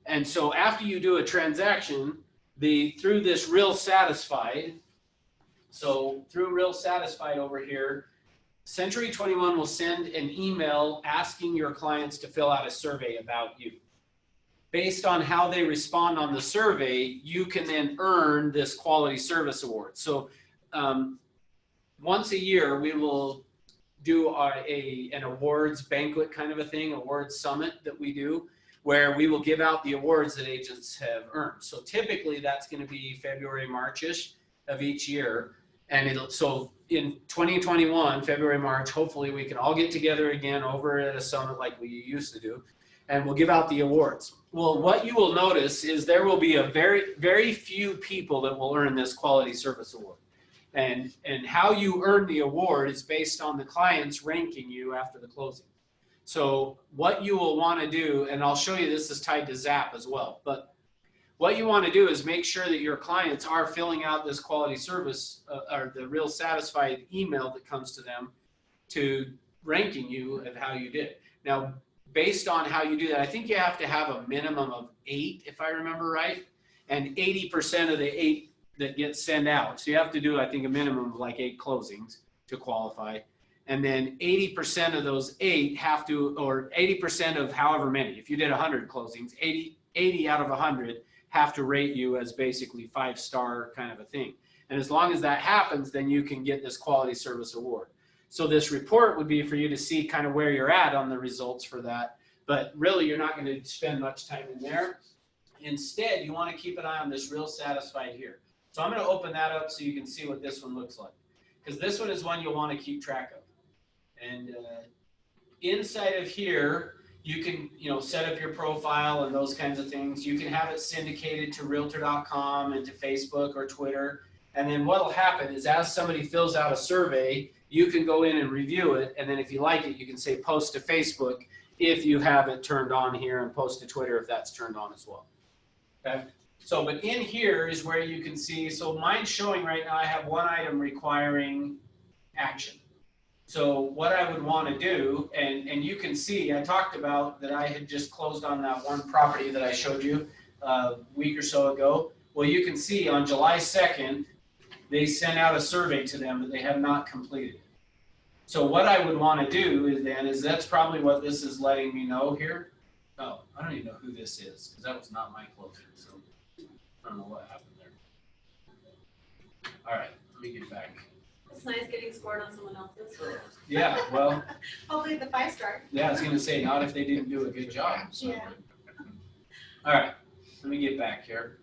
And so after you do a transaction, through this Real Satisfied, so through Real Satisfied over here, Century 21 will send an email asking your clients to fill out a survey about you. Based on how they respond on the survey, you can then earn this Quality Service Award. So once a year, we will do an awards banquet kind of a thing, awards summit that we do, where we will give out the awards that agents have earned. So typically that's going to be February, March-ish of each year. And so in 2021, February, March, hopefully we can all get together again over at a summit like we used to do, and we'll give out the awards. Well, what you will notice is there will be a very, very few people that will earn this Quality Service Award. And how you earn the award is based on the clients ranking you after the closing. So what you will want to do, and I'll show you this is tied to Zap as well, but what you want to do is make sure that your clients are filling out this quality service or the Real Satisfied email that comes to them to ranking you of how you did. Now, based on how you do that, I think you have to have a minimum of 8, if I remember right, and 80% of the 8 that get sent out. So you have to do, I think, a minimum of like 8 closings to qualify. And then 80% of those 8 have to, or 80% of however many, if you did 100 closings, 80 out of 100 have to rate you as basically 5-star kind of a thing. And as long as that happens, then you can get this Quality Service Award. So this report would be for you to see kind of where you're at on the results for that. But really, you're not going to spend much time in there. Instead, you want to keep an eye on this Real Satisfied here. So I'm going to open that up so you can see what this one looks like. Because this one is one you'll want to keep track of. And inside of here, you can, set up your profile and those kinds of things. You can have it syndicated to Realtor.com and to Facebook or Twitter. And then what will happen is as somebody fills out a survey, you can go in and review it. And then if you like it, you can say post to Facebook if you have it turned on here, and post to Twitter if that's turned on as well. Okay. So, but in here is where you can see, so mine's showing right now, I have one item requiring action. So what I would want to do, and you can see, I talked about that I had just closed on that one property that I showed you a week or so ago. Well, you can see on July 2nd, they sent out a survey to them that they have not completed. So what I would want to do is that's probably what this is letting me know here. Oh, I don't even know who this is because that was not my closing. So I don't know what happened there. All right, let me get back. It's nice getting scored on someone else's. Yeah, well. Hopefully the 5-star. Yeah, I was going to say, not if they didn't do a good job. So. Yeah. All right, let me get back here.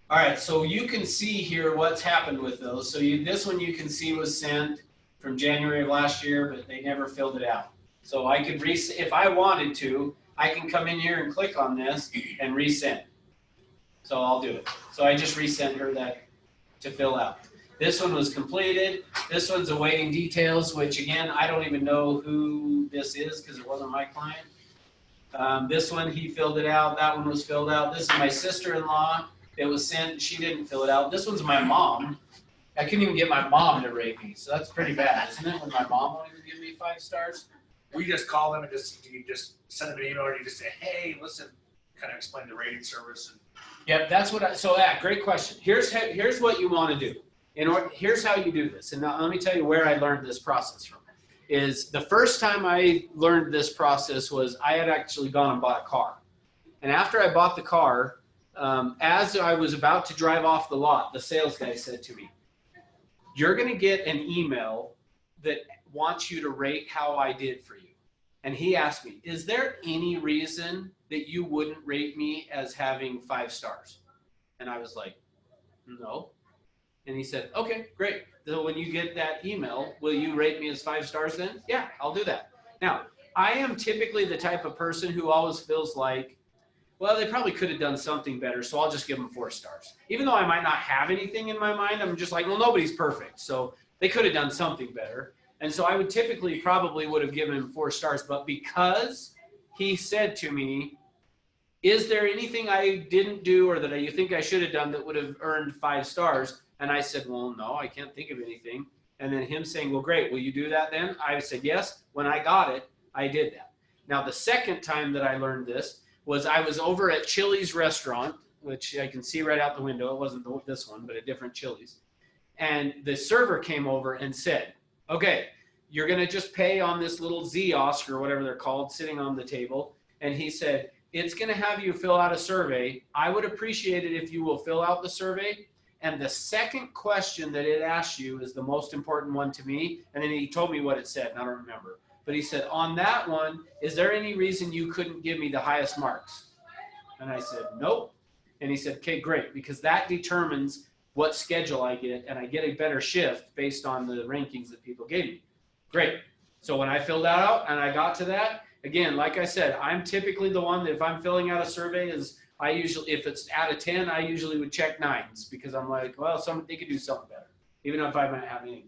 All right, so you can see here what's happened with those. So this one you can see was sent from January of last year, but they never filled it out. So I could if I wanted to, I can come in here and click on this and resend. So I'll do it. So I just resent her that to fill out. This one was completed. This one's awaiting details, which again, I don't even know who this is because it wasn't my client. This one, he filled it out. That one was filled out. This is my sister-in-law. It was sent. She didn't fill it out. This one's my mom. I couldn't even get my mom to rate me. So that's pretty bad, isn't it? When my mom won't even give me 5 stars. We just call them and you just send them an email, or you just say, hey, listen, kind of explain the rating service. And yeah, that's what great question. Here's what you want to do. Here's how you do this. And now let me tell you where I learned this process from. Is the first time I learned this process was I had actually gone and bought a car. And after I bought the car, as I was about to drive off the lot, the sales guy said to me, you're going to get an email that wants you to rate how I did for you. And he asked me, is there any reason that you wouldn't rate me as having 5 stars? And I was like, no. And he said, okay, great. So when you get that email, will you rate me as 5 stars then? Yeah, I'll do that. Now, I am typically the type of person who always feels like, well, they probably could have done something better, so I'll just give them 4 stars. Even though I might not have anything in my mind, I'm just like, well, nobody's perfect. So they could have done something better. And so I would typically probably would have given him 4 stars. But because he said to me, is there anything I didn't do or that you think I should have done that would have earned 5 stars? And I said, well, no, I can't think of anything. And then him saying, well, great, will you do that then? I said, yes. When I got it, I did that. Now, the second time that I learned this was I was over at Chili's restaurant, which I can see right out the window. It wasn't this one, but a different Chili's. And the server came over and said, okay, you're going to just pay on this little Ziosk or whatever they're called sitting on the table. And he said, it's going to have you fill out a survey. I would appreciate it if you will fill out the survey. And the second question that it asks you is the most important one to me. And then he told me what it said, and I don't remember. But he said, on that one, is there any reason you couldn't give me the highest marks? And I said, nope. And he said, okay, great, because that determines what schedule I get, and I get a better shift based on the rankings that people gave me. Great. So when I filled that out and I got to that, again, like I said, I'm typically the one that if I'm filling out a survey is I usually, if it's out of 10, I usually would check 9s because I'm like, well, they could do something better, even if I might have anything.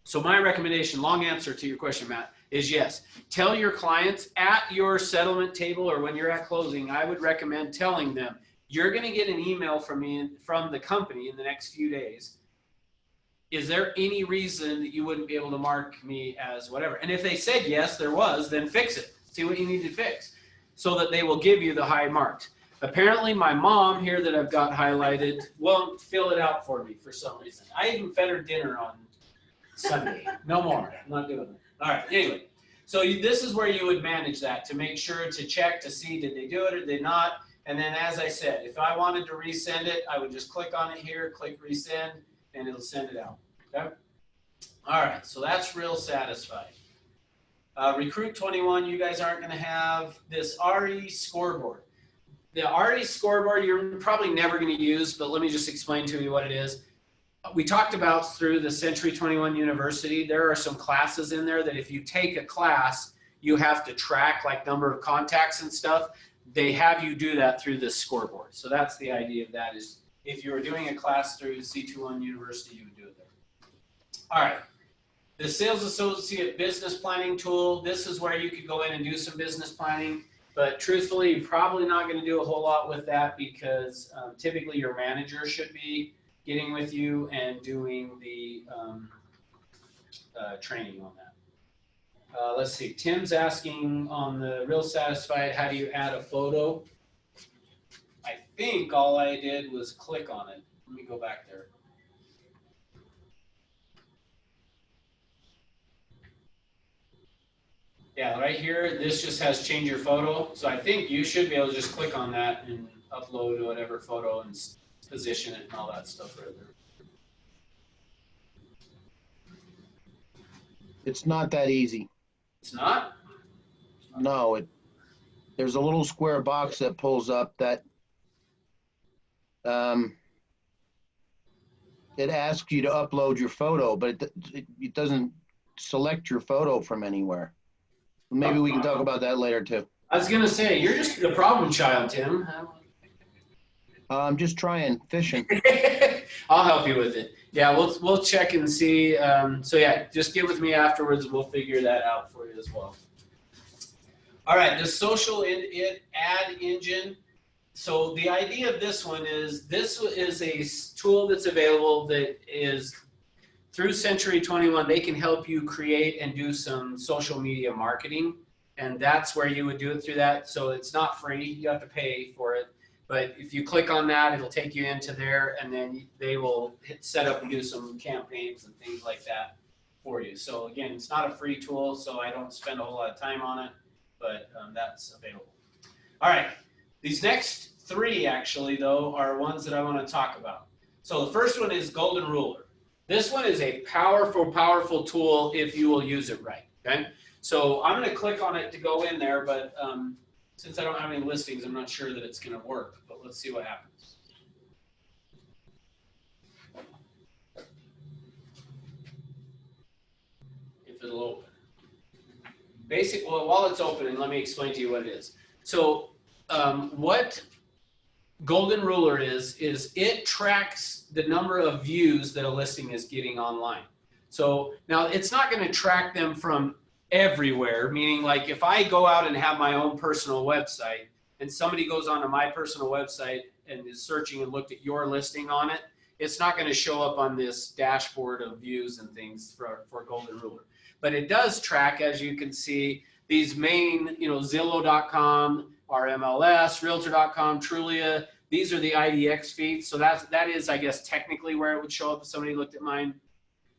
So my recommendation, long answer to your question, Matt, is yes. Tell your clients at your settlement table or when you're at closing, I would recommend telling them, you're going to get an email from me, from the company in the next few days. Is there any reason that you wouldn't be able to mark me as whatever? And if they said yes, there was, then fix it. See what you need to fix so that they will give you the high marks. Apparently my mom here that I've got highlighted won't fill it out for me for some reason. I even fed her dinner on Sunday. No more. I'm not doing it. All right. Anyway, so this is where you would manage that to make sure to check to see did they do it or did they not. And then as I said, if I wanted to resend it, I would just click on it here, click resend, and it'll send it out. Okay. All right. So that's real satisfied. Recruit 21, you guys aren't going to have this RE scoreboard. The RE scoreboard you're probably never going to use, but let me just explain to you what it is. We talked about through the Century 21 University, there are some classes in there that if you take a class, you have to track like number of contacts and stuff. They have you do that through this scoreboard. So that's the idea of that is if you were doing a class through C21 University, you would do it there. All right. The Sales Associate Business Planning Tool, this is where you could go in and do some business planning. But truthfully, you're probably not going to do a whole lot with that because typically your manager should be getting with you and doing the training on that. Let's see, Tim's asking on the Real Satisfied, how do you add a photo? I think all I did was click on it. Let me go back there. Yeah, right here, this just has change your photo. So I think you should be able to just click on that and upload whatever photo and position it and all that stuff right there. It's not that easy. It's not? No, there's a little square box that pulls up that it asks you to upload your photo, but it doesn't select your photo from anywhere. Maybe we can talk about that later too. I was gonna say, you're just the problem child, Tim. I'm just trying, fishing. I'll help you with it. Yeah, we'll check and see. So yeah, just get with me afterwards. We'll figure that out for you as well. All right, the social ad engine. So the idea of this one is a tool that's available that is through Century 21. They can help you create and do some social media marketing, and that's where you would do it through that. So it's not free; you have to pay for it. But if you click on that, it'll take you into there, and then they will set up and do some campaigns and things like that for you. So again, it's not a free tool, so I don't spend a whole lot of time on it, but that's available. All right, these next 3 actually, though, are ones that I want to talk about. So the first one is Golden Ruler. This one is a powerful, powerful tool if you will use it right, okay? So I'm gonna click on it to go in there, but since I don't have any listings, I'm not sure that it's gonna work, but let's see what happens. If it'll open. Well, while it's opening, let me explain to you what it is. So what Golden Ruler is it tracks the number of views that a listing is getting online. So now it's not going to track them from everywhere, meaning like if I go out and have my own personal website and somebody goes onto my personal website and is searching and looked at your listing on it, it's not going to show up on this dashboard of views and things for Golden Ruler. But it does track, as you can see, these main, Zillow.com, our MLS, Realtor.com, Trulia. These are the IDX feeds. So that is, I guess, technically where it would show up if somebody looked at mine.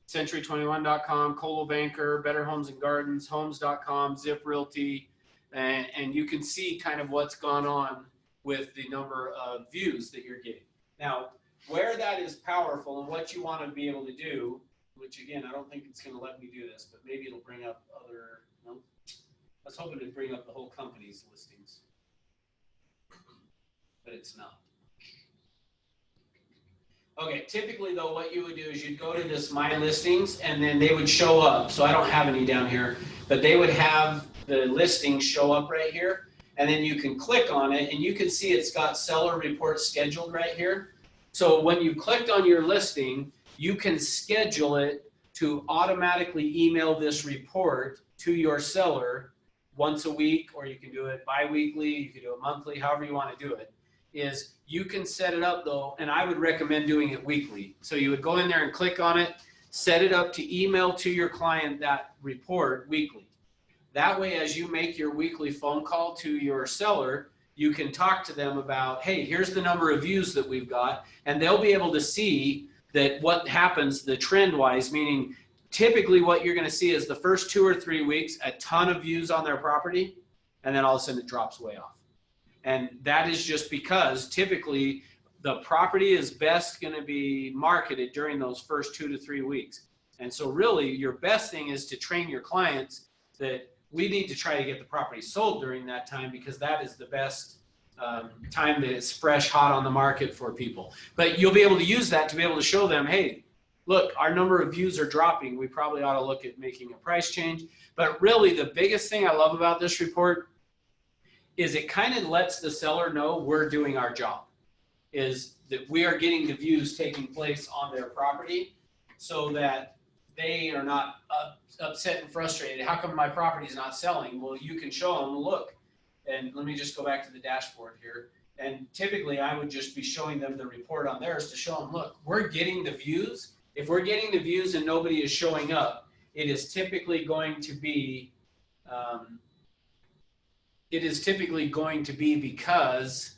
Century21.com, Coldwell Banker, Better Homes and Gardens, Homes.com, Zip Realty, and you can see kind of what's gone on with the number of views that you're getting. Now, where that is powerful and what you want to be able to do, which again, I don't think it's going to let me do this, but maybe it'll bring up other, no, I was hoping to bring up the whole company's listings, but it's not. Okay, typically though, what you would do is you'd go to this My Listings and then they would show up. So I don't have any down here, but they would have the listings show up right here. And then you can click on it and you can see it's got seller report scheduled right here. So when you clicked on your listing, you can schedule it to automatically email this report to your seller once a week, or you can do it bi-weekly, you can do it monthly, however you want to do it. Is you can set it up though, and I would recommend doing it weekly. So you would go in there and click on it, set it up to email to your client that report weekly. That way, as you make your weekly phone call to your seller, you can talk to them about, hey, here's the number of views that we've got, and they'll be able to see that what happens the trend wise, meaning typically what you're going to see is the first 2 or 3 weeks, a ton of views on their property, and then all of a sudden it drops way off. And that is just because typically the property is best going to be marketed during those first 2 to 3 weeks. And so really your best thing is to train your clients that we need to try to get the property sold during that time, because that is the best time that it's fresh, hot on the market for people. But you'll be able to use that to be able to show them, hey, look, our number of views are dropping. We probably ought to look at making a price change. But really the biggest thing I love about this report is it kind of lets the seller know we're doing our job, is that we are getting the views taking place on their property so that they are not upset and frustrated. How come my property is not selling? Well, you can show them, look, and let me just go back to the dashboard here. And typically I would just be showing them the report on theirs to show them, look, we're getting the views. If we're getting the views and nobody is showing up, it is typically going to be because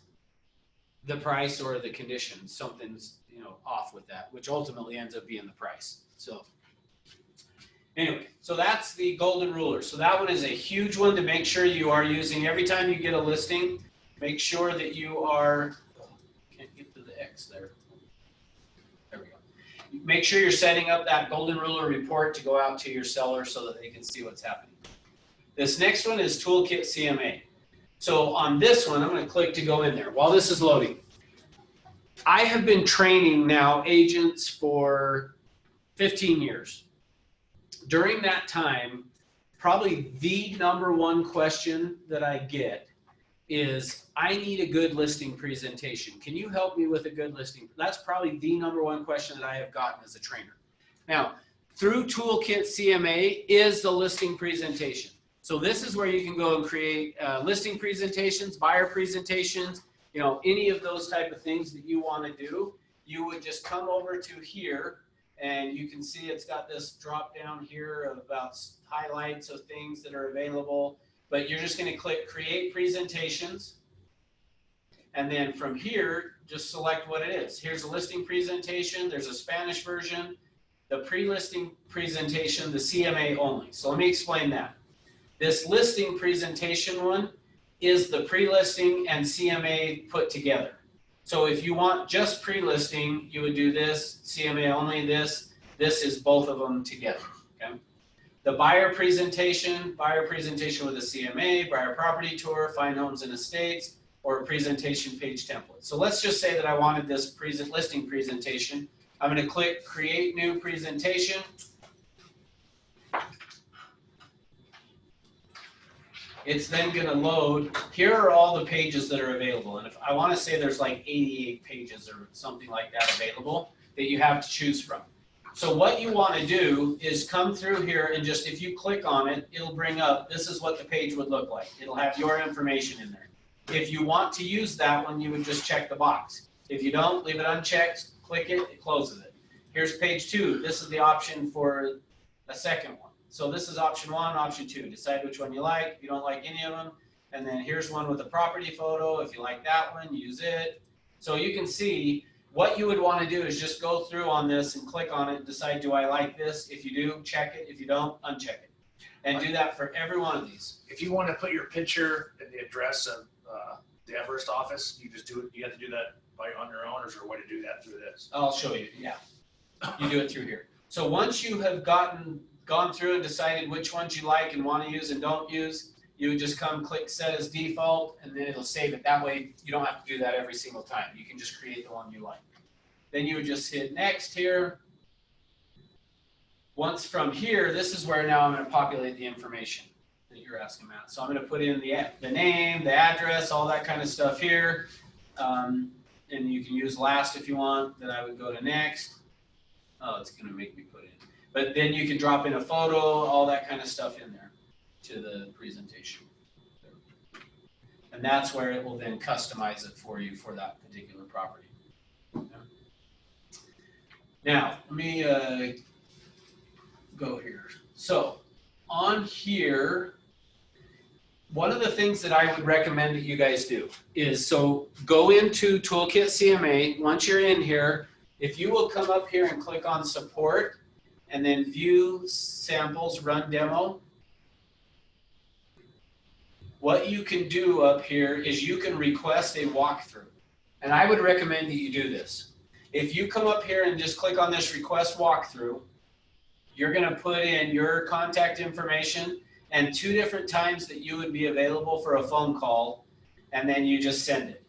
the price or the condition, something's off with that, which ultimately ends up being the price. So anyway, so that's the Golden Ruler. So that one is a huge one to make sure you are using every time you get a listing. Make sure that you are, can't get to the X there. There we go. Make sure you're setting up that Golden Ruler report to go out to your seller so that they can see what's happening. This next one is Toolkit CMA. So on this one, I'm going to click to go in there while this is loading. I have been training now agents for 15 years. During that time, probably the #1 question that I get is, I need a good listing presentation. Can you help me with a good listing? That's probably the #1 question that I have gotten as a trainer. Now, through Toolkit CMA is the listing presentation. So this is where you can go and create listing presentations, buyer presentations, any of those type of things that you want to do. You would just come over to here and you can see it's got this drop down here of about highlights of things that are available. But you're just going to click create presentations. And then from here, just select what it is. Here's a listing presentation. There's a Spanish version, the pre-listing presentation, the CMA only. So let me explain that. This listing presentation one is the pre-listing and CMA put together. So if you want just pre-listing, you would do this, CMA only this. This is both of them together, okay? The buyer presentation with a CMA, buyer property tour, find homes and estates, or a presentation page template. So let's just say that I wanted this listing presentation. I'm going to click create new presentation. It's then going to load. Here are all the pages that are available. And if I want to say there's like 88 pages or something like that available that you have to choose from. So what you want to do is come through here and just, if you click on it, it'll bring up, this is what the page would look like. It'll have your information in there. If you want to use that one, you would just check the box. If you don't, leave it unchecked, click it, it closes it. Here's page 2. This is the option for a second one. So this is option 1, option 2. Decide which one you like. If you don't like any of them. And then here's one with a property photo. If you like that one, use it. So you can see what you would want to do is just go through on this and click on it and decide, do I like this? If you do, check it. If you don't, uncheck it. And do that for every one of these. If you want to put your picture and the address of the Everest office, you just do it. You have to do that on your own, or is there a way to do that through this? I'll show you, yeah. You do it through here. So once you have gone through and decided which ones you like and want to use and don't use, you would just come click set as default, and then it'll save it. That way you don't have to do that every single time. You can just create the one you like. Then you would just hit next here. Once from here, this is where now I'm going to populate the information that you're asking, Matt. So I'm going to put in the name, the address, all that kind of stuff here. And you can use last if you want. Then I would go to next. Oh, it's going to make me put in. But then you can drop in a photo, all that kind of stuff in there to the presentation. And that's where it will then customize it for you for that particular property. Okay. Now, let me go here. So on here, one of the things that I would recommend that you guys do is, so go into Toolkit CMA. Once you're in here, if you will come up here and click on support and then view samples, run demo. What you can do up here is you can request a walkthrough. And I would recommend that you do this. If you come up here and just click on this request walkthrough, you're going to put in your contact information and 2 different times that you would be available for a phone call, and then you just send it.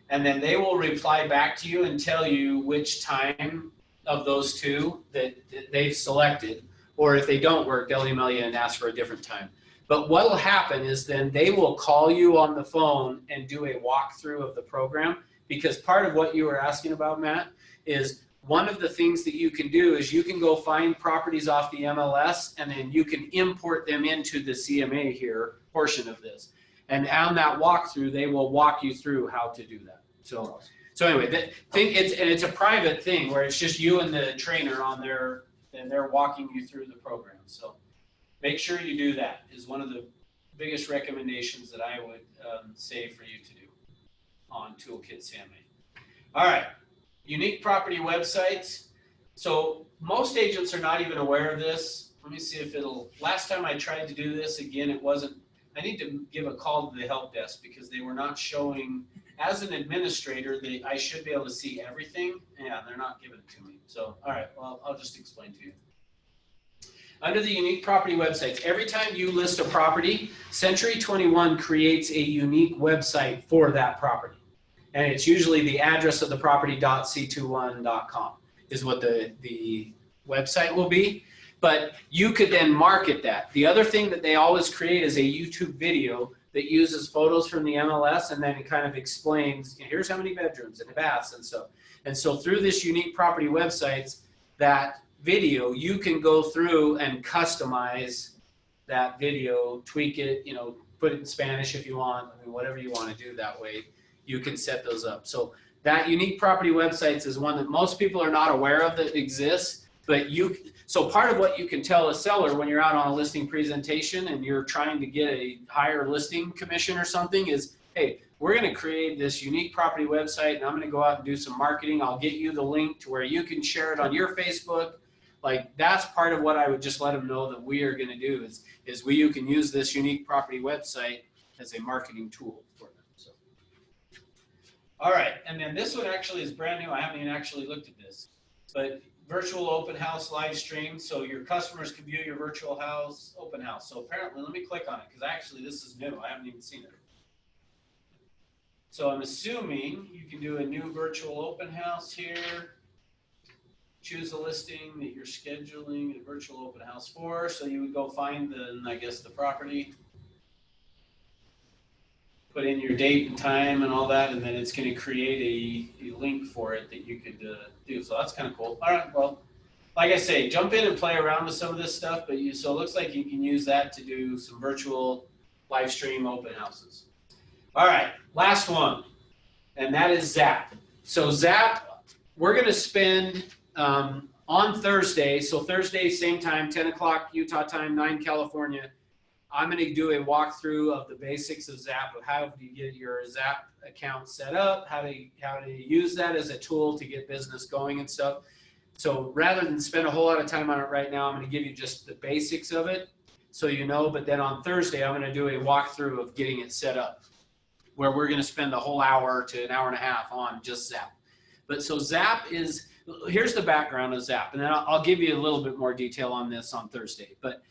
And then they will reply back to you and tell you which time of those 2 that they've selected, or if they don't work, they'll email you and ask for a different time. But what will happen is then they will call you on the phone and do a walkthrough of the program, because part of what you were asking about, Matt, is one of the things that you can do is you can go find properties off the MLS, and then you can import them into the CMA here portion of this. And on that walkthrough, they will walk you through how to do that. So anyway, it's a private thing where it's just you and the trainer on there, and they're walking you through the program. So make sure you do that is one of the biggest recommendations that I would say for you to do on Toolkit CMA. All right. Unique property websites. So most agents are not even aware of this. Let me see if it'll, last time I tried to do this, again, it wasn't, I need to give a call to the help desk because they were not showing, as an administrator, I should be able to see everything. Yeah, they're not giving it to me. So, all right, well, I'll just explain to you. Under the unique property websites, every time you list a property, Century 21 creates a unique website for that property. And it's usually the address of the property.c21.com is what the website will be. But you could then market that. The other thing that they always create is a YouTube video that uses photos from the MLS, and then it kind of explains, here's how many bedrooms and baths and so. And so through this unique property websites, that video, you can go through and customize that video, tweak it, put it in Spanish if you want, whatever you want to do that way. You can set those up. So that unique property websites is one that most people are not aware of that exists, but so part of what you can tell a seller when you're out on a listing presentation and you're trying to get a higher listing commission or something is, hey, we're going to create this unique property website and I'm going to go out and do some marketing. I'll get you the link to where you can share it on your Facebook. Like that's part of what I would just let them know that we are going to do is you can use this unique property website as a marketing tool for them. So. All right, and then this one actually is brand new. I haven't even actually looked at this, but virtual open house live stream, so your customers can view your virtual house open house. So apparently, let me click on it, because actually this is new. I haven't even seen it. So I'm assuming you can do a new virtual open house here. Choose a listing that you're scheduling a virtual open house for. So you would go find I guess the property, put in your date and time and all that, and then it's going to create a link for it that you could do. So that's kind of cool. All right, well, like I say, jump in and play around with some of this stuff. So it looks like you can use that to do some virtual live stream open houses. All right, last one, and that is Zap. So Zap, we're going to spend on Thursday. So Thursday, same time, 10 o'clock Utah time, 9 California. I'm going to do a walkthrough of the basics of Zap, of how do you get your Zap account set up, how to use that as a tool to get business going and stuff. So rather than spend a whole lot of time on it right now, I'm going to give you just the basics of it so you know. But then on Thursday, I'm going to do a walkthrough of getting it set up, where we're going to spend a whole hour to an hour and a half on just Zap. But so Zap is, here's the background of Zap, and then I'll give you a little bit more detail on this on Thursday. But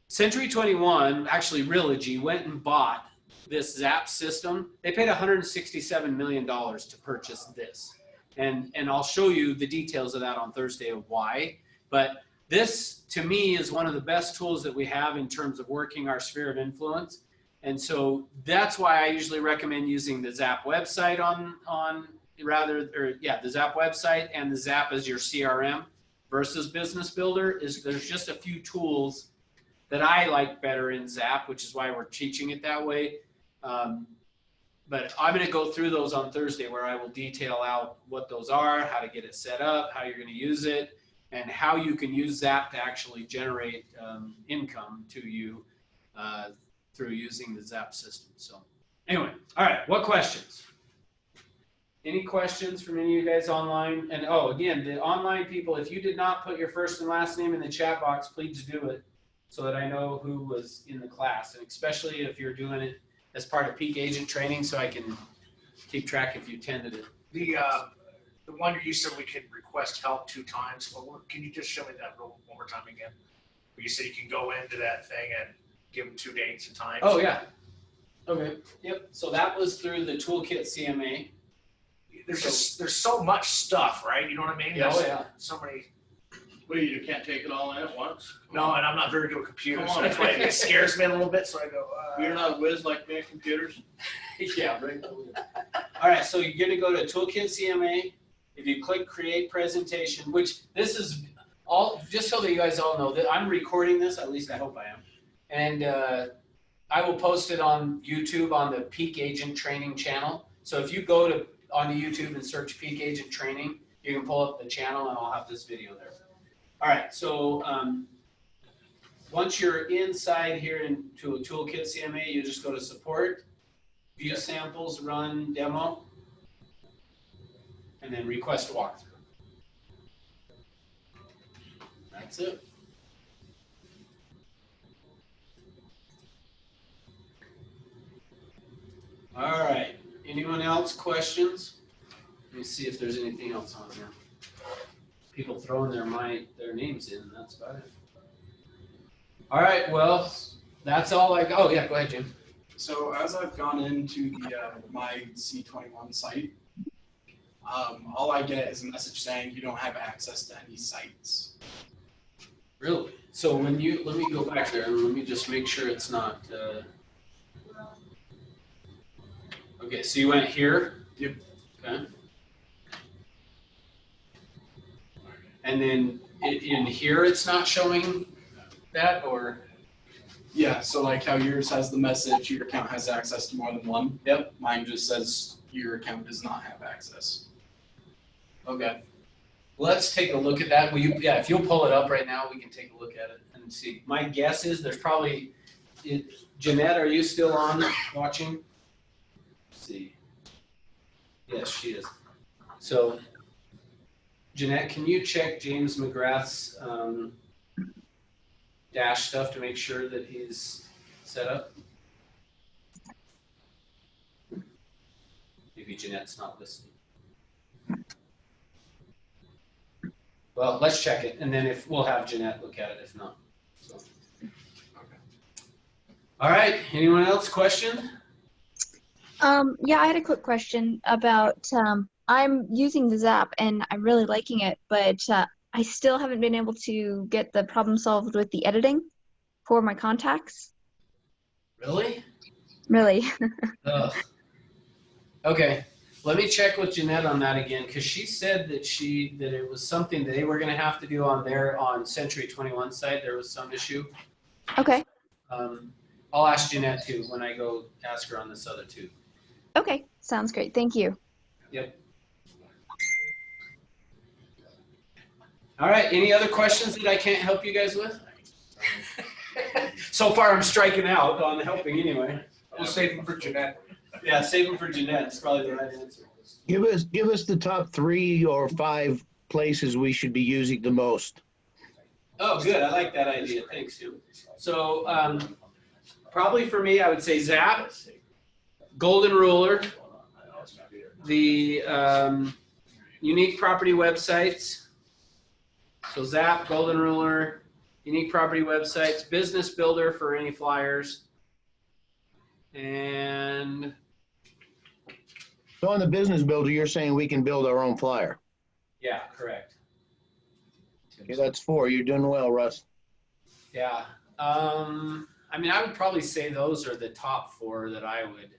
Century 21, actually Realogy, went and bought this Zap system. They paid $167 million to purchase this. And I'll show you the details of that on Thursday of why. But this, to me, is one of the best tools that we have in terms of working our sphere of influence. And so that's why I usually recommend using the Zap website the Zap website and the Zap as your CRM versus Business Builder. There's just a few tools that I like better in Zap, which is why we're teaching it that way. But I'm going to go through those on Thursday, where I will detail out what those are, how to get it set up, how you're going to use it, and how you can use Zap to actually generate income to you through using the Zap system. So anyway, all right, what questions? Any questions from any of you guys online? And again, the online people, if you did not put your first and last name in the chat box, please do it so that I know who was in the class, and especially if you're doing it as part of peak agent training, so I can keep track if you attended it. The one you said we could request help 2 times. Well, can you just show me that one more time again? Where you said you can go into that thing and give them 2 dates and times. Oh yeah. Okay. Yep. So that was through the Toolkit CMA. There's so much stuff, right? You know what I mean? Yeah. Oh yeah. So many. Wait, you can't take it all in at once? No, and I'm not very good with computers, Come so on. that's why it scares me a little bit. So I go. You're not a whiz like me at computers? Yeah, right. All right, so you're gonna go to Toolkit CMA. If you click Create Presentation, which this is all, just so that you guys all know that I'm recording this, at least I hope I am. And I will post it on YouTube on the Peak Agent Training channel. So if you go onto YouTube and search Peak Agent Training, you can pull up the channel and I'll have this video there. All right, so once you're inside here into a Toolkit CMA, you just go to Support, View Samples, Run Demo, and then Request Walkthrough. That's it. All right, anyone else questions? Let me see if there's anything else on here. People throwing their names in, and that's about it. All right, well, that's all I got. Oh yeah, go ahead, Jim. So as I've gone into the my C21 site, all I get is a message saying you don't have access to any sites. Really? So let me go back there and let me just make sure it's not. Okay, so you went here. Yep. Okay. And then in here, it's not showing that, or? Yeah, so like how yours has the message, your account has access to more than one. Yep. Mine just says your account does not have access. Okay. Let's take a look at that. If you'll pull it up right now, we can take a look at it and see. My guess is there's probably, Jeanette, are you still on watching? Let's see. Yes, she is. So, Jeanette, can you check James McGrath's dash stuff to make sure that he's set up? Maybe Jeanette's not listening. Well, let's check it, and then if, we'll have Jeanette look at it if not. So. All right, anyone else question? Yeah, I had a quick question about, I'm using the Zap and I'm really liking it, but I still haven't been able to get the problem solved with the editing for my contacts. Really? Really. Ugh. Okay, let me check with Jeanette on that again, because she said that it was something that they were gonna have to do on Century 21 site. There was some issue. Okay. I'll ask Jeanette too when I go ask her on this other two. Okay. Sounds great. Thank you. Yep. All right, any other questions that I can't help you guys with? So far, I'm striking out on helping anyway. We'll save them for Jeanette. Yeah, save them for Jeanette. It's probably the right answer. Give us the top 3 or 5 places we should be using the most. Oh, good. I like that idea. Thanks, Sue. So, probably for me, I would say Zap, Golden Ruler, the unique property websites. So Zap, Golden Ruler, unique property websites, Business Builder for any flyers, and So on the business builder, you're saying we can build our own flyer. yeah, correct. Okay, that's 4. You're doing well, Russ. Yeah. I mean, I would probably say those are the top 4 that I would.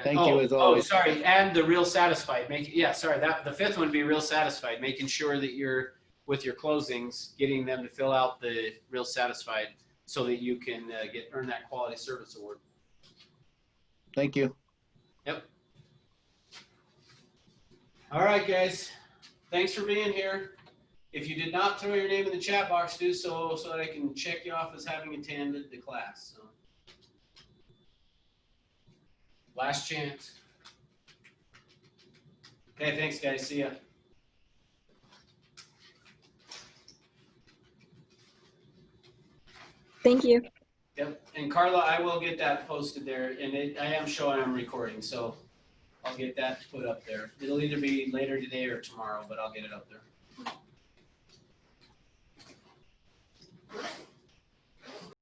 Thank you as always. Oh, sorry, and the Real Satisfied. That the 5th one would be Real Satisfied, making sure that you're with your closings, getting them to fill out the Real Satisfied so that you can earn that quality service award. Thank you. Yep. All right, guys. Thanks for being here. If you did not throw your name in the chat box, do so that I can check you off as having attended the class. So. Last chance. Okay, thanks, guys. See ya. Thank you. Yep. And Carla, I will get that posted there, and I am showing I'm recording, so I'll get that put up there. It'll either be later today or tomorrow, but I'll get it up there.